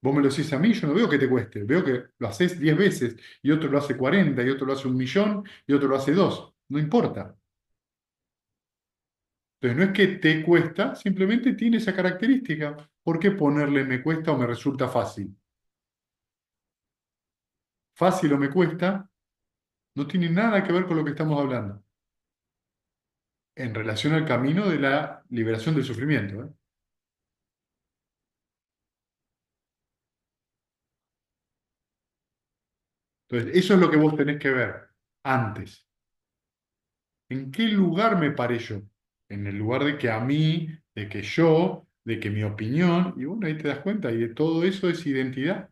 Speaker 1: Vos me lo decís a mí, yo no veo que te cueste. Veo que lo haces 10 veces y otro lo hace 40 y otro lo hace 1.000.000 y otro lo hace 2. No importa. Entonces no es que te cuesta, simplemente tiene esa característica. ¿Por qué ponerle me cuesta o me resulta fácil? Fácil o me cuesta no tiene nada que ver con lo que estamos hablando en relación al camino de la liberación del sufrimiento, ¿eh? Entonces, eso es lo que vos tenés que ver antes. ¿En qué lugar me paré yo? En el lugar de que a mí, de que yo, de que mi opinión, y bueno, ahí te das cuenta, y de todo eso es identidad.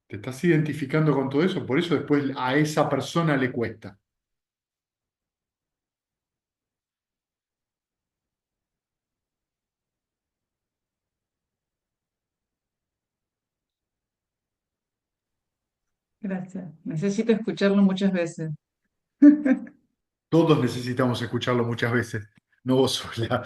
Speaker 1: Te estás identificando con todo eso, por eso después a esa persona le cuesta.
Speaker 3: gracias. Necesito escucharlo muchas veces.
Speaker 1: Todos necesitamos escucharlo muchas veces, no vos sola.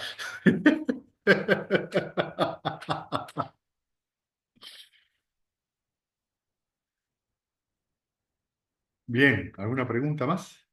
Speaker 1: Bien, ¿alguna pregunta más?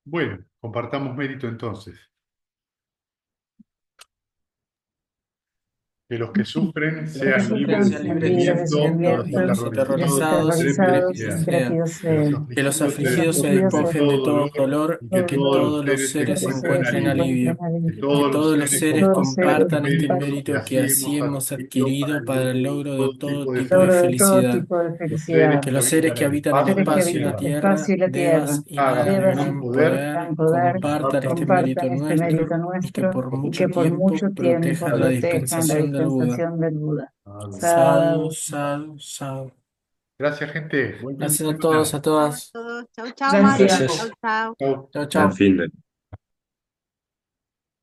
Speaker 1: Bueno, compartamos mérito entonces. Que los que sufren
Speaker 3: Los que
Speaker 1: sean
Speaker 3: sufren
Speaker 1: libres de
Speaker 5: Sean
Speaker 3: sean
Speaker 5: libres de
Speaker 3: libres de
Speaker 1: sufrimiento y
Speaker 5: sufrimiento y
Speaker 3: sufrimiento y
Speaker 5: desaterrorizados e
Speaker 3: desaterrorizados e
Speaker 5: intrépidos
Speaker 1: sean.
Speaker 5: sean.
Speaker 3: intrépidos
Speaker 1: Que los
Speaker 3: sean.
Speaker 5: Que los
Speaker 1: afligidos
Speaker 3: Los
Speaker 1: se
Speaker 5: afligidos se
Speaker 1: despojen de
Speaker 3: afligidos
Speaker 5: despojen de
Speaker 1: todo
Speaker 5: todo
Speaker 1: dolor
Speaker 5: dolor
Speaker 1: y que
Speaker 5: y que
Speaker 1: todos los
Speaker 5: todos los
Speaker 1: seres
Speaker 5: seres
Speaker 3: todos
Speaker 1: encuentren
Speaker 3: seres se
Speaker 5: encuentren
Speaker 1: alivio.
Speaker 3: encuentran
Speaker 5: alivio.
Speaker 1: Que
Speaker 3: alivio.
Speaker 5: Que
Speaker 1: todos los
Speaker 5: todos los
Speaker 1: seres
Speaker 5: seres
Speaker 3: Todos seres
Speaker 1: compartan el
Speaker 5: compartan este
Speaker 1: mérito que
Speaker 5: mérito que
Speaker 1: así
Speaker 5: así
Speaker 1: hemos
Speaker 5: hemos
Speaker 1: adquirido para
Speaker 5: adquirido
Speaker 1: el
Speaker 5: para el
Speaker 1: logro de
Speaker 5: logro de
Speaker 1: todo
Speaker 5: todo
Speaker 1: tipo de
Speaker 5: tipo de
Speaker 3: logro de
Speaker 1: felicidad.
Speaker 3: todo
Speaker 5: felicidad.
Speaker 3: tipo de
Speaker 1: Los seres
Speaker 3: felicidad.
Speaker 5: Que
Speaker 1: que
Speaker 5: los seres
Speaker 1: habitan
Speaker 5: que
Speaker 1: el
Speaker 5: habitan el
Speaker 3: Seres
Speaker 1: espacio y
Speaker 3: que
Speaker 1: la
Speaker 5: espacio y
Speaker 3: habitan
Speaker 5: la
Speaker 3: el
Speaker 1: tierra
Speaker 3: espacio
Speaker 5: tierra,
Speaker 3: y la tierra,
Speaker 5: Devas y
Speaker 1: hagan
Speaker 5: Gaia
Speaker 1: de
Speaker 3: Devas
Speaker 1: gran
Speaker 5: Gran
Speaker 3: y
Speaker 1: poder,
Speaker 5: Poder
Speaker 3: gran poder,
Speaker 5: compartan
Speaker 1: compartan
Speaker 5: este
Speaker 1: el mérito
Speaker 5: mérito
Speaker 3: compartan este mérito
Speaker 5: nuestro y que
Speaker 3: nuestro
Speaker 5: por
Speaker 3: y que
Speaker 5: mucho
Speaker 3: por
Speaker 5: tiempo
Speaker 3: mucho tiempo
Speaker 5: protejan la
Speaker 3: protejan la
Speaker 5: dispensación del Buda.
Speaker 3: dispensación del Buda.
Speaker 5: Sadhu,
Speaker 3: Sadhu.
Speaker 5: sadhu, sadhu.
Speaker 1: Gracias, gente. Buen fin de
Speaker 5: Gracias a todos,
Speaker 1: semana.
Speaker 5: a todas.
Speaker 6: Todos. Chau, chau, Mario.
Speaker 3: Gracias.
Speaker 6: Chau,
Speaker 4: Gracias.
Speaker 6: chau.
Speaker 1: Chau.
Speaker 5: Chao,
Speaker 4: Buen
Speaker 5: chao.
Speaker 4: fin de